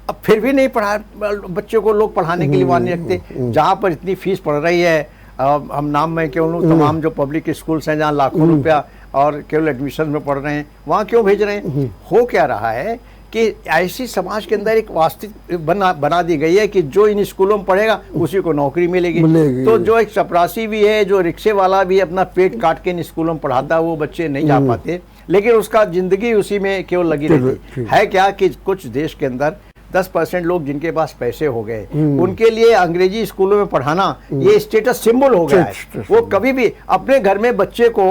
अब फिर भी नहीं पढ़ा, बच्चों को लोग पढ़ाने के लिए वहाँ नहीं रखते। जहाँ पर इतनी फीस पड़ रही है, हम नाम में क्यों लूँ, तमाम जो पब्लिक स्कूल्स हैं जहाँ लाखों रुपया और केवल एडमिशन में पढ़ रहे हैं, वहाँ क्यों भेज रहे हैं। हो क्या रहा है कि ऐसी समाज के अंदर एक वास्तविक बना दी गई है कि जो इन स्कूलों में पढ़ेगा उसी को नौकरी मिलेगी। तो जो एक चपरासी भी है, जो रिक्शे वाला भी अपना पेट काट के इन स्कूलों में पढ़ाता है, वो बच्चे नहीं जा पाते, लेकिन उसका जिंदगी उसी में केवल लगी रहती है। क्या कि कुछ देश के अंदर 10% लोग जिनके पास पैसे हो गए, उनके लिए अंग्रेजी स्कूलों में पढ़ाना ये स्टेटस सिंबल हो गया है। वो कभी भी अपने घर में बच्चे को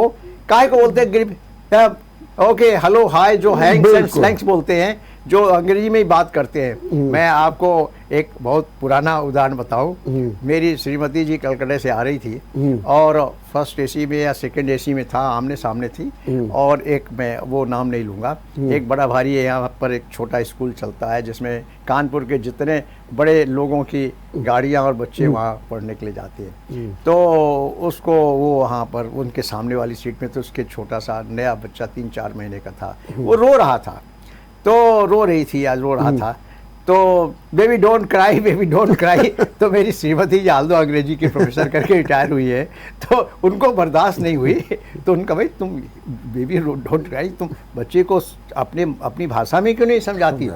काहे को बोलते हैं, गरीब, ओके, हेलो, हाय, जो हैंग्स एंड स्लैंग्स बोलते हैं, जो अंग्रेजी में ही बात करते हैं। मैं आपको एक बहुत पुराना उदाहरण बताऊं। मेरी श्रीमती जी कलकत्ते से आ रही थी और फर्स्ट AC में या सेकंड AC में था, आमने सामने थी। और एक, मैं वो नाम नहीं लूँगा, एक बड़ा भारी है यहाँ पर एक छोटा स्कूल चलता है जिसमें कानपुर के जितने बड़े लोगों की गाड़ियाँ और बच्चे वहाँ पढ़ने के लिए जाते हैं। तो उसको वो वहाँ पर उनके सामने वाली सीट में, तो उसके छोटा सा नया बच्चा 3-4 महीने का था, वो रो रहा था। तो रो रही थी, आज रो रहा था, तो baby don't cry, baby don't cry. तो मेरी श्रीमती जी आल्दो अंग्रेजी की प्रोफेसर करके रिटायर हुई है, तो उनको बर्दाश्त नहीं हुई। तो उनका, भाई तुम बेबी डोंट क्राई, तुम बच्चे को अपनी भाषा में क्यों नहीं समझाती।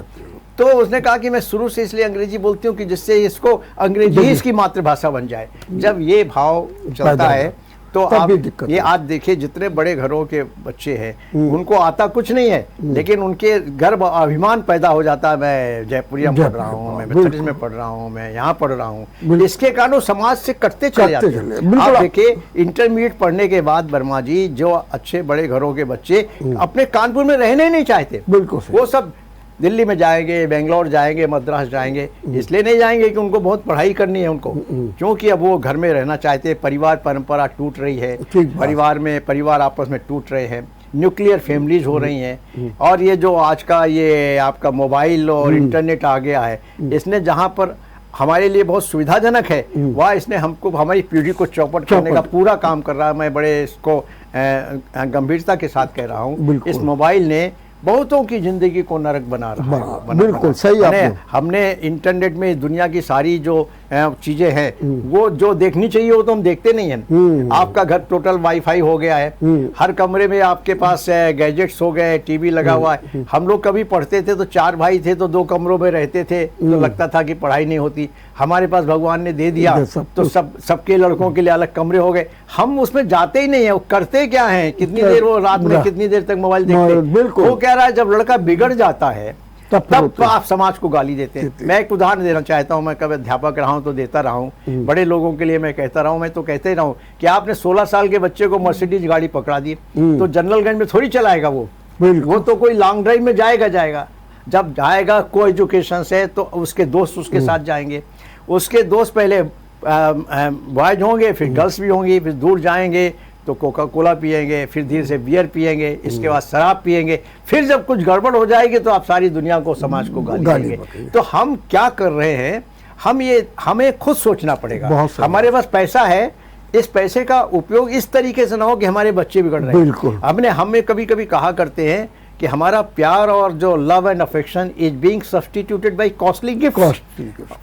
तो उसने कहा कि मैं शुरू से इसलिए अंग्रेजी बोलती हूँ कि जिससे इसको अंग्रेजी इसकी मातृभाषा बन जाए। जब ये भाव चलता है तो आप ये आज देखिए, जितने बड़े घरों के बच्चे हैं उनको आता कुछ नहीं है, लेकिन उनके गर्व अभिमान पैदा हो जाता है, मैं जयपुरिया में पढ़ रहा हूँ, मैं मेथडिस्ट में पढ़ रहा हूँ, मैं यहाँ पढ़ रहा हूँ। इसके कारण समाज से कटते चले जाते हैं। आप देखिए इंटरमीडिएट पढ़ने के बाद वर्मा जी, जो अच्छे बड़े घरों के बच्चे अपने कानपुर में रहने ही नहीं चाहते, बिल्कुल वो सब दिल्ली में जाएंगे, बेंगलोर जाएंगे, मद्रास जाएंगे। इसलिए नहीं जाएंगे कि उनको बहुत पढ़ाई करनी है उनको, क्योंकि अब वो घर में रहना चाहते हैं। परिवार परंपरा टूट रही है, परिवार आपस में टूट रहे हैं, न्यूक्लियर फैमिलीज हो रही हैं। और ये जो आज का ये आपका मोबाइल और इंटरनेट आ गया है, इसने जहाँ पर हमारे लिए बहुत सुविधाजनक है, वह इसने हमको हमारी पीढ़ी को चौपट करने का पूरा काम कर रहा है। मैं बड़े इसको गंभीरता के साथ कह रहा हूँ। इस मोबाइल ने बहुतों की जिंदगी को नरक बना रहा है। बिल्कुल सही आपने। हमने इंटरनेट में दुनिया की सारी जो चीजें हैं वो जो देखनी चाहिए वो तो हम देखते नहीं हैं। आपका घर टोटल वाईफाई हो गया है, हर कमरे में आपके पास गैजेट्स हो गए, टीवी लगा हुआ है। हम लोग कभी पढ़ते थे तो 4 भाई थे तो 2 कमरों में रहते थे, तो लगता था कि पढ़ाई नहीं होती। हमारे पास भगवान ने दे दिया तो सबके लड़कों के लिए अलग कमरे हो गए। हम उसमें जाते ही नहीं है। वो करते क्या है, कितनी देर वो रात में कितनी देर तक मोबाइल देखते हैं। वो कह रहा है जब लड़का बिगड़ जाता है तब तो आप समाज को गाली देते हैं। मैं एक उदाहरण देना चाहता हूं। मैं कभी अध्यापक रहा हूं तो देता रहा हूं, बड़े लोगों के लिए मैं कहता रहा हूं। मैं तो कहते ही रहा हूं कि आपने 16 साल के बच्चे को मर्सिडीज गाड़ी पकड़ा दी तो जनरलगंज में थोड़ी चलाएगा वो तो कोई लॉन्ग ड्राइव में जाएगा। जब जाएगा को एजुकेशन से तो उसके दोस्त उसके साथ जाएंगे। उसके दोस्त पहले बॉयज होंगे, फिर गर्ल्स भी होंगी, फिर दूर जाएंगे तो कोका कोला पिएंगे, फिर धीरे से बियर पिएंगे, इसके बाद शराब पिएंगे। फिर जब कुछ गड़बड़ हो जाएगी तो आप सारी दुनिया को, समाज को गाली देंगे। तो हम क्या कर रहे हैं, हमें खुद सोचना पड़ेगा। हमारे पास पैसा है, इस पैसे का उपयोग इस तरीके से ना हो कि हमारे बच्चे बिगड़ रहे हैं। हमें कभी कभी कहा करते हैं कि हमारा प्यार और जो love and affection is being substituted by costly gift.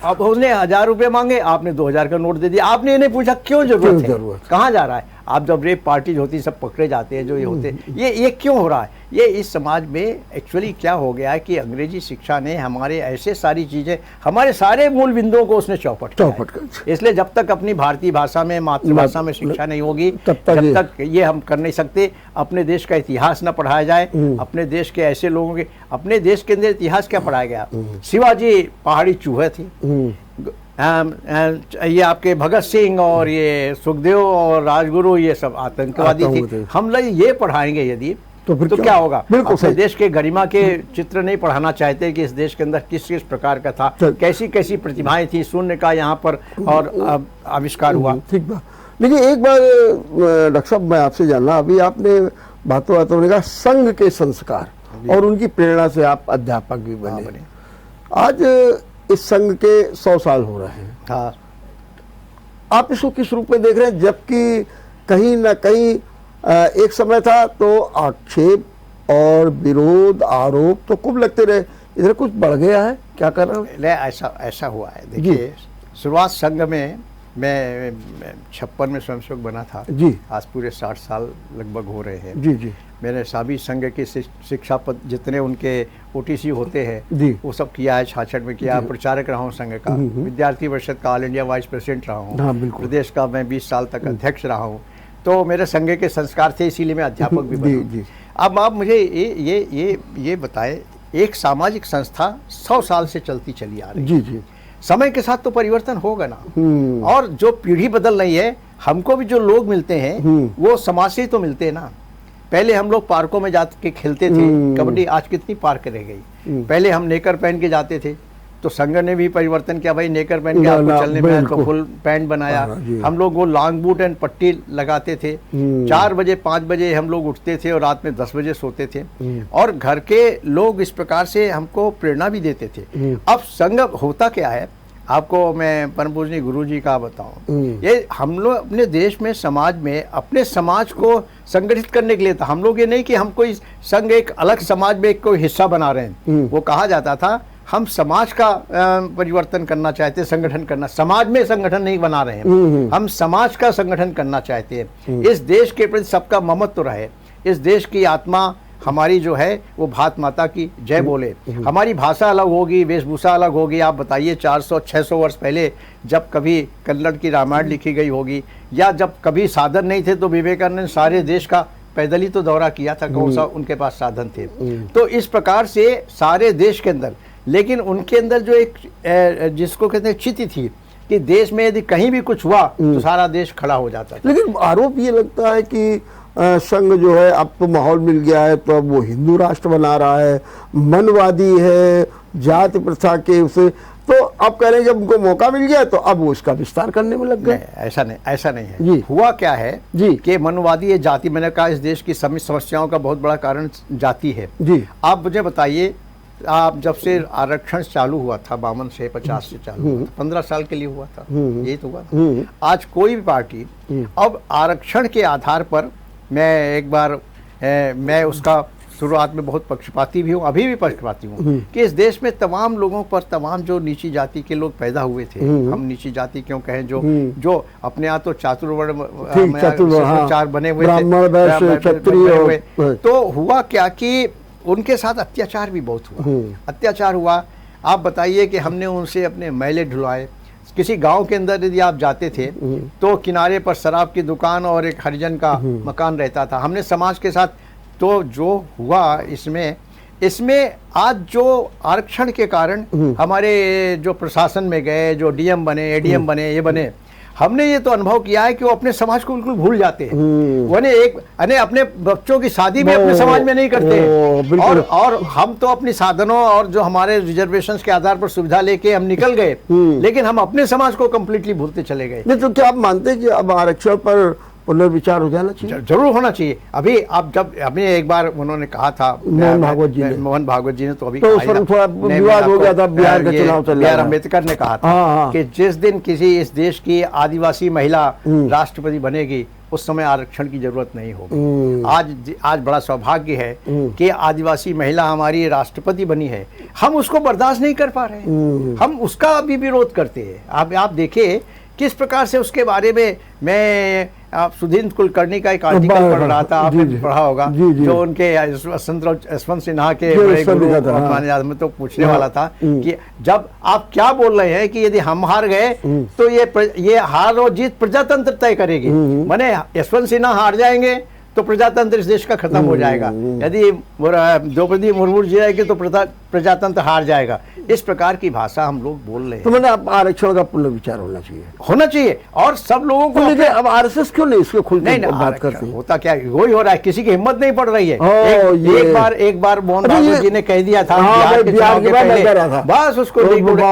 अब उसने 1000 रुपये मांगे, आपने 2000 का नोट दे दिया। आपने इन्हें पूछा क्यों जरूरत है, कहाँ जा रहा है। आप जब रेप पार्टीज होती सब पकड़े जाते हैं, जो ये होते हैं, ये क्यों हो रहा है। ये इस समाज में एक्चुअली क्या हो गया है कि अंग्रेजी शिक्षा ने हमारे ऐसे सारी चीजें, हमारे सारे मूल बिंदुओं को उसने चौपट कर। इसलिए जब तक अपनी भारतीय भाषा में, मातृभाषा में शिक्षा नहीं होगी जब तक ये हम कर नहीं सकते। अपने देश का इतिहास न पढ़ाया जाए, अपने देश के ऐसे लोगों के, अपने देश के अंदर इतिहास क्या पढ़ाया गया। शिवाजी पहाड़ी चूहे थे, ये आपके भगत सिंह और ये सुखदेव और राजगुरु ये सब आतंकवादी थे। हम लोग ये पढ़ाएंगे यदि तो क्या होगा। अपने देश के गरिमा के चित्र नहीं पढ़ाना चाहते कि इस देश के अंदर किस किस प्रकार का था, कैसी कैसी प्रतिभाएं थी, शून्य का यहाँ पर और आविष्कार हुआ। ठीक बात। लेकिन एक बार डॉक्टर साहब मैं आपसे जानना, अभी आपने बातों बातों में कहा संघ के संस्कार और उनकी प्रेरणा से आप अध्यापक भी बने। आज इस संघ के 100 साल हो रहे हैं। हाँ, आप इसको किस रूप में देख रहे हैं, जबकि कहीं ना कहीं एक समय था तो आक्षेप और विरोध आरोप तो खूब लगते रहे, इधर कुछ बढ़ गया है, क्या कर रहे हैं। ऐसा हुआ है। देखिए, शुरुआत संघ में मैं 56 में स्वयंसेवक बना था जी। आज पूरे 60 साल लगभग हो रहे हैं। जी। मैंने सभी संघ के शिक्षा पद जितने उनके OTC होते हैं वो सब किया है। 66 में किया, प्रचारक रहा हूँ संघ का, विद्यार्थी परिषद का ऑल इंडिया वाइस प्रेसिडेंट रहा हूँ, प्रदेश का मैं 20 साल तक अध्यक्ष रहा हूँ। तो मेरे संघ के संस्कार थे, इसीलिए मैं अध्यापक भी बना। अब आप मुझे ये बताएं, एक सामाजिक संस्था 100 साल से चलती चली आ रही है। जी। समय के साथ तो परिवर्तन होगा ना, और जो पीढ़ी बदल रही है, हमको भी जो लोग मिलते हैं वो समाज से ही तो मिलते हैं ना। पहले हम लोग पार्कों में जाके खेलते थे कबड्डी, आज कितनी पार्क रह गई। पहले हम नेकर पहन के जाते थे, तो संघ ने भी परिवर्तन किया, भाई नेकर पहन के आपको चलने में, तो फुल पैंट बनाया। हम लोग वो लॉन्ग बूट एंड पट्टी लगाते थे। 4 बजे 5 बजे हम लोग उठते थे और रात में 10 बजे सोते थे, और घर के लोग इस प्रकार से हमको प्रेरणा भी देते थे। अब संघ होता क्या है, आपको मैं परम पूजनीय गुरु जी का बताऊं, ये हम लोग अपने देश में, समाज में, अपने समाज को संगठित करने के लिए था। हम लोग ये नहीं कि हम कोई संघ एक अलग समाज में कोई हिस्सा बना रहे हैं। वो कहा जाता था हम समाज का परिवर्तन करना चाहते हैं, संगठन करना। समाज में संगठन नहीं बना रहे हैं, हम समाज का संगठन करना चाहते हैं। इस देश के प्रति सबका ममत्व रहे, इस देश की आत्मा हमारी जो है वो भारत माता की जय बोले। हमारी भाषा अलग होगी, वेशभूषा अलग होगी। आप बताइए 400-600 वर्ष पहले जब कभी कन्नड़ की रामायण लिखी गई होगी, या जब कभी साधन नहीं थे तो विवेकानंद ने सारे देश का पैदल ही तो दौरा किया था, कौन सा उनके पास साधन थे। तो इस प्रकार से सारे देश के अंदर, लेकिन उनके अंदर जो एक जिसको कहते हैं चिति थी कि देश में यदि कहीं भी कुछ हुआ तो सारा देश खड़ा हो जाता था। लेकिन आरोप ये लगता है कि संघ जो है अब तो माहौल मिल गया है, तो अब वो हिंदू राष्ट्र बना रहा है, मनवादी है, जाति प्रथा के उसे, तो अब कह रहे हैं जब उनको मौका मिल गया तो अब वो इसका विस्तार करने में लग गए। ऐसा नहीं है जी। हुआ क्या है जी कि मनवादी ये जाति, मैंने कहा इस देश की सभी समस्याओं का बहुत बड़ा कारण जाति है जी। आप मुझे बताइए आप जब से आरक्षण चालू हुआ था 52 से 50 से चालू हुआ था, 15 साल के लिए हुआ था, यही तो हुआ था। आज कोई भी पार्टी अब आरक्षण के आधार पर, मैं एक बार मैं उसका शुरुआत में बहुत पक्षपाती भी हूँ, अभी भी पक्षपाती हूँ, कि इस देश में तमाम लोगों पर, तमाम जो नीची जाति के लोग पैदा हुए थे, हम नीची जाति क्यों कहें, जो अपने यहाँ तो चातुर्वर्ण चार बने हुए थे, तो हुआ क्या कि उनके साथ अत्याचार भी बहुत हुआ। अत्याचार हुआ, आप बताइए कि हमने उनसे अपने मैले ढुलवाए। किसी गांव के अंदर यदि आप जाते थे तो किनारे पर शराब की दुकान और एक हरिजन का मकान रहता था। हमने समाज के साथ, तो जो हुआ इसमें आज जो आरक्षण के कारण हमारे जो प्रशासन में गए, जो डीएम बने, एडीएम बने, ये बने, हमने ये तो अनुभव किया है कि वो अपने समाज को बिल्कुल भूल जाते हैं। वो अपने बच्चों की शादी भी अपने समाज में नहीं करते हैं। और हम तो अपनी साधनों और जो हमारे रिजर्वेशंस के आधार पर सुविधा लेके हम निकल गए, लेकिन हम अपने समाज को कंप्लीटली भूलते चले गए। नहीं तो क्या आप मानते हैं कि अब आरक्षण पर पुनर्विचार हो जाना चाहिए? जरूर होना चाहिए। अभी आप जब अभी एक बार उन्होंने कहा था मोहन भागवत जी ने तो अभी तो थोड़ा विवाद हो गया था, बिहार का चुनाव चल रहा था, अम्बेडकर ने कहा था कि जिस दिन किसी इस देश की आदिवासी महिला राष्ट्रपति बनेगी उस समय आरक्षण की जरूरत नहीं होगी। आज बड़ा सौभाग्य है कि आदिवासी महिला हमारी राष्ट्रपति बनी है। हम उसको बर्दाश्त नहीं कर पा रहे हैं, हम उसका अभी विरोध करते हैं। आप देखिए किस प्रकार से उसके बारे में, मैं आप सुधींद्र कुलकर्णी का एक आर्टिकल पढ़ रहा था, आपने पढ़ा होगा, जो उनके यशवंत सिन्हा के बड़े गुरु में तो पूछने वाला था कि जब आप क्या बोल रहे हैं कि यदि हम हार गए तो ये हार और जीत प्रजातंत्र तय करेगी, माने यशवंत सिन्हा हार जाएंगे तो प्रजातंत्र इस देश का खत्म हो जाएगा, यदि द्रौपदी मुर्मू जीतेगी तो प्रजातंत्र हार जाएगा। इस प्रकार की भाषा हम लोग बोल रहे हैं। तो मैंने आरक्षण का पुनर्विचार होना चाहिए और सब लोगों को। लेकिन अब आरएसएस क्यों नहीं इसको खुलकर बात करती? होता क्या वही हो रहा है, किसी की हिम्मत नहीं पड़ रही है। एक बार मोहन भागवत जी ने कह दिया था बस, उसको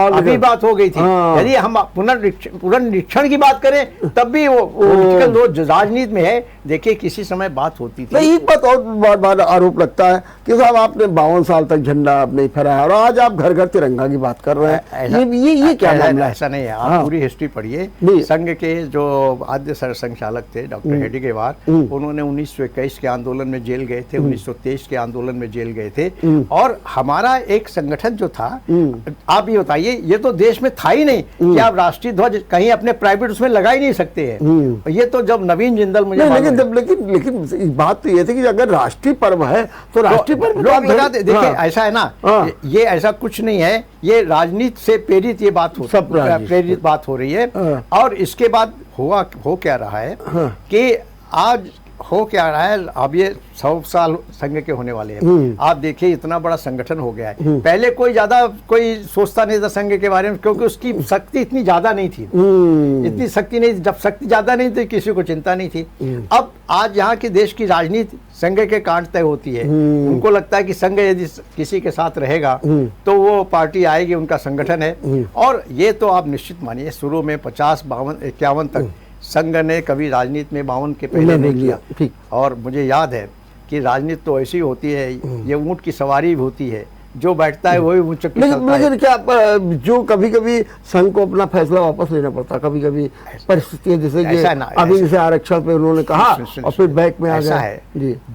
अभी बात हो गई थी। यदि हम पुनर्निरीक्षण की बात करें तब भी वो राजनीति में है। देखिए किसी समय बात होती थी। एक बात और बार आरोप लगता है कि साहब आपने 52 साल तक झंडा नहीं फहराया और आज आप घर घर तिरंगा की बात कर रहे हैं। ये क्या मामला है? ऐसा नहीं है, आप पूरी हिस्ट्री पढ़िए। संघ के जो आद्य सरसंघचालक थे डॉक्टर हेडगेवार, उन्होंने 1921 के आंदोलन में जेल गए थे, 1923 के आंदोलन में जेल गए थे। और हमारा एक संगठन जो था, आप ये बताइए, ये तो देश में था ही नहीं कि आप राष्ट्रीय ध्वज कहीं अपने प्राइवेट उसमें लगा ही नहीं सकते हैं। ये तो जब नवीन जिंदल मुझे लेकिन बात तो ये थी कि अगर राष्ट्रीय पर्व है तो राष्ट्रीय पर्व लोग लगाते। देखिए ऐसा है ना, ये ऐसा कुछ नहीं है, ये राजनीति से प्रेरित ये बात प्रेरित बात हो रही है। और इसके बाद हो क्या रहा है कि आज हो क्या रहा है, अब ये 100 साल संघ के होने वाले हैं। आप देखिए इतना बड़ा संगठन हो गया है। पहले कोई सोचता नहीं था संघ के बारे में, क्योंकि उसकी शक्ति इतनी ज्यादा नहीं थी, इतनी शक्ति नहीं। जब शक्ति ज्यादा नहीं थी किसी को चिंता नहीं थी। अब आज यहाँ की देश की राजनीति संघ के कांड तय होती है। उनको लगता है कि संघ यदि किसी के साथ रहेगा तो वो पार्टी आएगी, उनका संगठन है। और ये तो आप निश्चित मानिए शुरू में 50, 52, 51 तक संघ ने कभी राजनीति में 52 के पहले नहीं किया। और मुझे याद है कि राजनीति तो ऐसी होती है, ये ऊंट की सवारी भी होती है, जो बैठता है वही ऊंट चक्की चलता है। लेकिन क्या जो कभी कभी संघ को अपना फैसला वापस लेना पड़ता, कभी कभी परिस्थितियां जैसे कि अभी जैसे आरक्षण पे उन्होंने कहा और फिर बैक में आ गया है।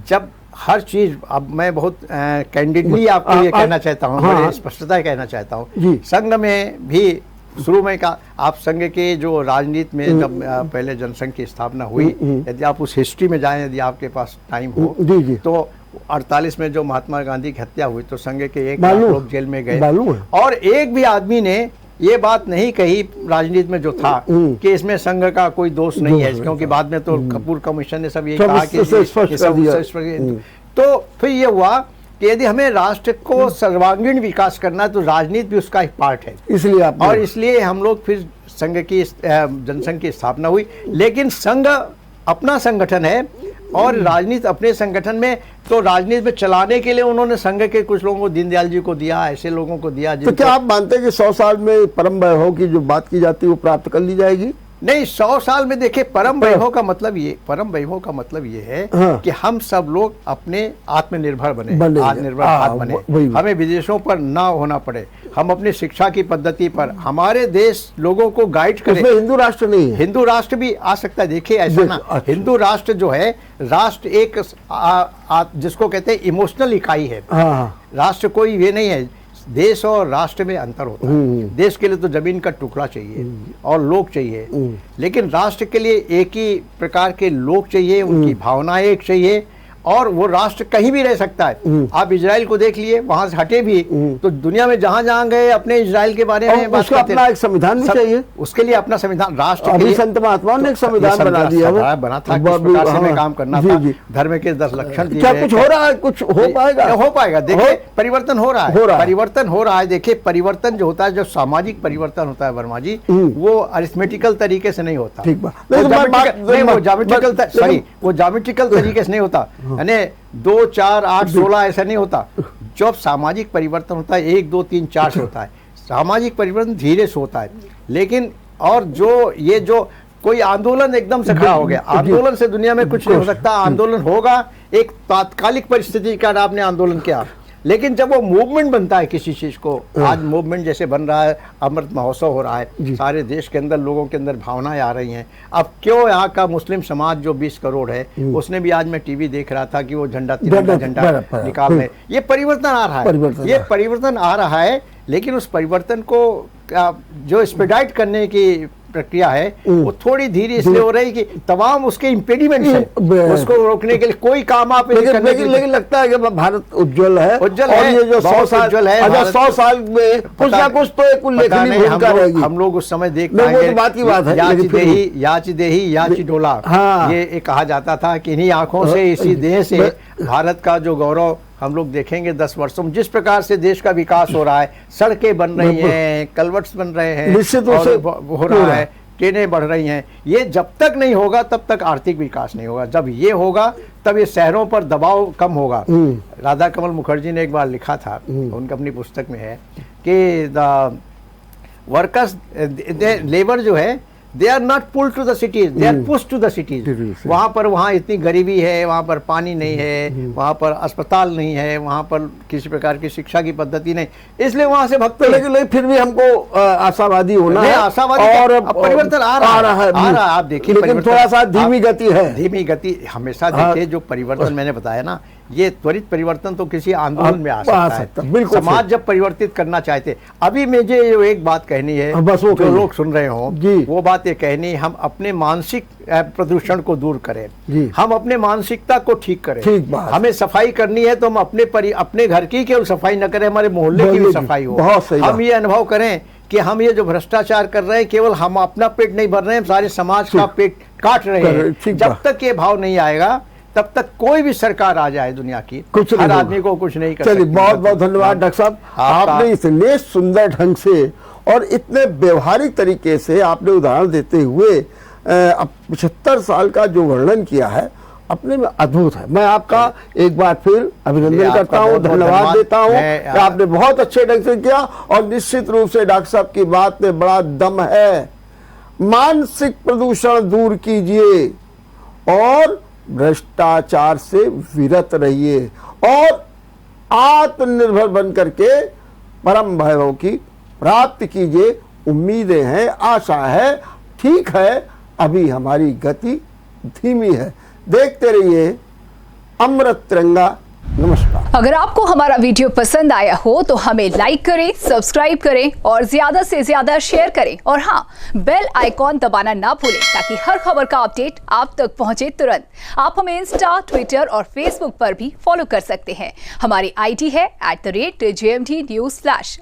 जब हर चीज, अब मैं बहुत कैंडिडली आपको ये कहना चाहता हूँ, बड़ी स्पष्टता कहना चाहता हूँ, संघ में भी शुरू में का आप संघ के जो राजनीति में जब पहले जनसंघ की स्थापना हुई, यदि आप उस हिस्ट्री में जाएं, यदि आपके पास टाइम हो, तो 48 में जो महात्मा गांधी की हत्या हुई तो संघ के 1 लाख लोग जेल में गए और एक भी आदमी ने ये बात नहीं कही राजनीति में जो था कि इसमें संघ का कोई दोष नहीं है, क्योंकि बाद में तो कपूर कमीशन ने सब ये कहा कि तो फिर ये हुआ कि यदि हमें राष्ट्र को सर्वांगीण विकास करना है तो राजनीति भी उसका एक पार्ट है। इसलिए हम लोग फिर संघ की जनसंघ की स्थापना हुई। लेकिन संघ अपना संगठन है और राजनीति अपने संगठन में, तो राजनीति में चलाने के लिए उन्होंने संघ के कुछ लोगों को, दीनदयाल जी को दिया, ऐसे लोगों को दिया। तो क्या आप मानते हैं कि 100 साल में परम वैभव की जो बात की जाती है वो प्राप्त कर ली जाएगी? नहीं, 100 साल में देखिए परम वैभव का मतलब ये है हाँ। कि हम सब लोग अपने आत्मनिर्भर बने, आत्मनिर्भर हाँ, भारत बने, वही। हमें विदेशों पर ना होना पड़े, हम अपनी शिक्षा की पद्धति पर हमारे देश लोगों को गाइड करें। उसमें हिंदू राष्ट्र नहीं है, हिंदू राष्ट्र भी आ सकता है। देखिए ऐसा ना, अच्छा। हिंदू राष्ट्र जो है, राष्ट्र एक जिसको कहते हैं इमोशनल इकाई है। हाँ, राष्ट्र कोई ये नहीं है, देश और राष्ट्र में अंतर होता है। देश के लिए तो जमीन का टुकड़ा चाहिए और लोग चाहिए, लेकिन राष्ट्र के लिए एक ही प्रकार के लोग चाहिए, उनकी भावनाएं एक चाहिए, और वो राष्ट्र कहीं भी रह सकता है। आप इजराइल को देख लिए, वहां से हटे भी तो दुनिया में जहां जहां गए अपने इजराइल के बारे में बात उसका करते अपना एक संविधान भी चाहिए, उसके लिए अपना संविधान, राष्ट्र के अभी लिए संत महात्माओं ने एक संविधान बना दिया है, बना था, किस प्रकार से हमें काम करना था, धर्म के 10 लक्षण दिए। क्या कुछ हो रहा है, कुछ हो पाएगा? हो पाएगा, देखिए परिवर्तन हो रहा है, परिवर्तन हो रहा है। देखिए परिवर्तन जो होता है, जो सामाजिक परिवर्तन होता है वर्मा जी, वो अरिथमेटिकल तरीके से नहीं होता, ठीक बात, वो ज्योमेट्रिकल तरीके से नहीं होता, यानी 2, 4, 8, 16 ऐसा नहीं होता। जब सामाजिक परिवर्तन होता है 1, 2, 3, 4 से होता है। सामाजिक परिवर्तन धीरे से होता है, लेकिन और जो कोई आंदोलन एकदम से खड़ा हो गया, आंदोलन से दुनिया में कुछ नहीं हो सकता। आंदोलन होगा एक तात्कालिक परिस्थिति का, आपने आंदोलन किया, लेकिन जब वो मूवमेंट बनता है किसी चीज को, आज मूवमेंट जैसे बन रहा है, अमृत महोत्सव हो रहा है, सारे देश के अंदर लोगों के अंदर भावनाएं आ रही हैं। अब क्यों यहाँ का मुस्लिम समाज जो 20 करोड़ है, उसने भी, आज मैं टीवी देख रहा था कि वो तिरंगा झंडा निकाल रहे। ये परिवर्तन आ रहा है, ये परिवर्तन आ रहा है, लेकिन उस परिवर्तन को जो एक्सपेडाइट करने की प्रक्रिया है वो थोड़ी धीरे इसलिए हो रही कि तमाम उसके इम्पेडिमेंट्स हैं, उसको रोकने के लिए कोई काम आप लेकिन लगता है कि भारत उज्जवल है, उज्जवल और है, ये जो 100 साल है, अगर 100 साल में कुछ ना कुछ तो एक उल्लेखनीय भूमिका रहेगी। हम लोग उस समय देख पाएंगे, बात की बात है, याची देही याची डोला, ये कहा जाता था कि इन्हीं आंखों से, इसी देह से भारत का जो गौरव हम लोग देखेंगे 10 वर्षों में। जिस प्रकार से देश का विकास हो रहा है, सड़कें बन रही हैं, कलवर्ट्स बन रहे हैं, निश्चित रूप से हो रहा है, ट्रेनें बढ़ रही हैं। ये जब तक नहीं होगा तब तक आर्थिक विकास नहीं होगा। जब ये होगा तब ये शहरों पर दबाव कम होगा। राधा कमल मुखर्जी ने एक बार लिखा था, उनकी अपनी पुस्तक में है कि द वर्कर्स, लेबर जो है, they are not pulled to the cities, they are pushed to the cities. वहाँ इतनी गरीबी है, वहाँ पर पानी नहीं है, वहाँ पर अस्पताल नहीं है, वहाँ पर किसी प्रकार की शिक्षा की पद्धति नहीं, इसलिए वहाँ से भगते। लेकिन फिर भी हमको आशावादी होना है, आशावादी, और परिवर्तन आ रहा है। आप देखिए, लेकिन थोड़ा सा धीमी गति है, धीमी गति हमेशा। देखिए जो परिवर्तन मैंने बताया ना, ये त्वरित परिवर्तन तो किसी आंदोलन में आ सकता है। समाज जब परिवर्तित करना चाहते, अभी मुझे एक बात कहनी है, जो लोग सुन रहे हो, वो बात ये कहनी, हम अपने मानसिक प्रदूषण को दूर करें, हम अपने मानसिकता को ठीक करें। हमें सफाई करनी है तो हम अपने घर की केवल सफाई न करें, हमारे मोहल्ले की भी सफाई हो। हम ये अनुभव करें कि हम ये जो भ्रष्टाचार कर रहे हैं, केवल हम अपना पेट नहीं भर रहे हैं, सारे समाज का पेट काट रहे हैं। जब तक ये भाव नहीं आएगा तब तक कोई भी सरकार आ जाए दुनिया की, हर आदमी को कुछ नहीं कर सकती। चलिए, बहुत बहुत धन्यवाद डॉक्टर साहब, आपने इतने सुंदर ढंग से और इतने व्यवहारिक तरीके से आपने उदाहरण देते हुए 75 साल का जो वर्णन किया है, अपने में अद्भुत है। मैं आपका एक बार फिर अभिनंदन करता हूँ, धन्यवाद देता हूँ कि आपने बहुत अच्छे ढंग से किया। और निश्चित रूप से डॉक्टर साहब की बात में बड़ा दम है। मानसिक प्रदूषण दूर कीजिए और भ्रष्टाचार से विरत रहिए और आत्मनिर्भर बन करके परम वैभव की प्राप्ति कीजिए। उम्मीदें हैं, आशा है, ठीक है, अभी हमारी गति धीमी है। देखते रहिए अमृत तिरंगा। नमस्कार। अगर आपको हमारा वीडियो पसंद आया हो तो हमें लाइक करें, सब्सक्राइब करें और ज्यादा से ज्यादा शेयर करें। और हाँ, बेल आइकॉन दबाना ना भूलें ताकि हर खबर का अपडेट आप तक पहुंचे तुरंत। आप हमें इंस्टा, ट्विटर और फेसबुक पर भी फॉलो कर सकते हैं। हमारी आईडी है @JMT News।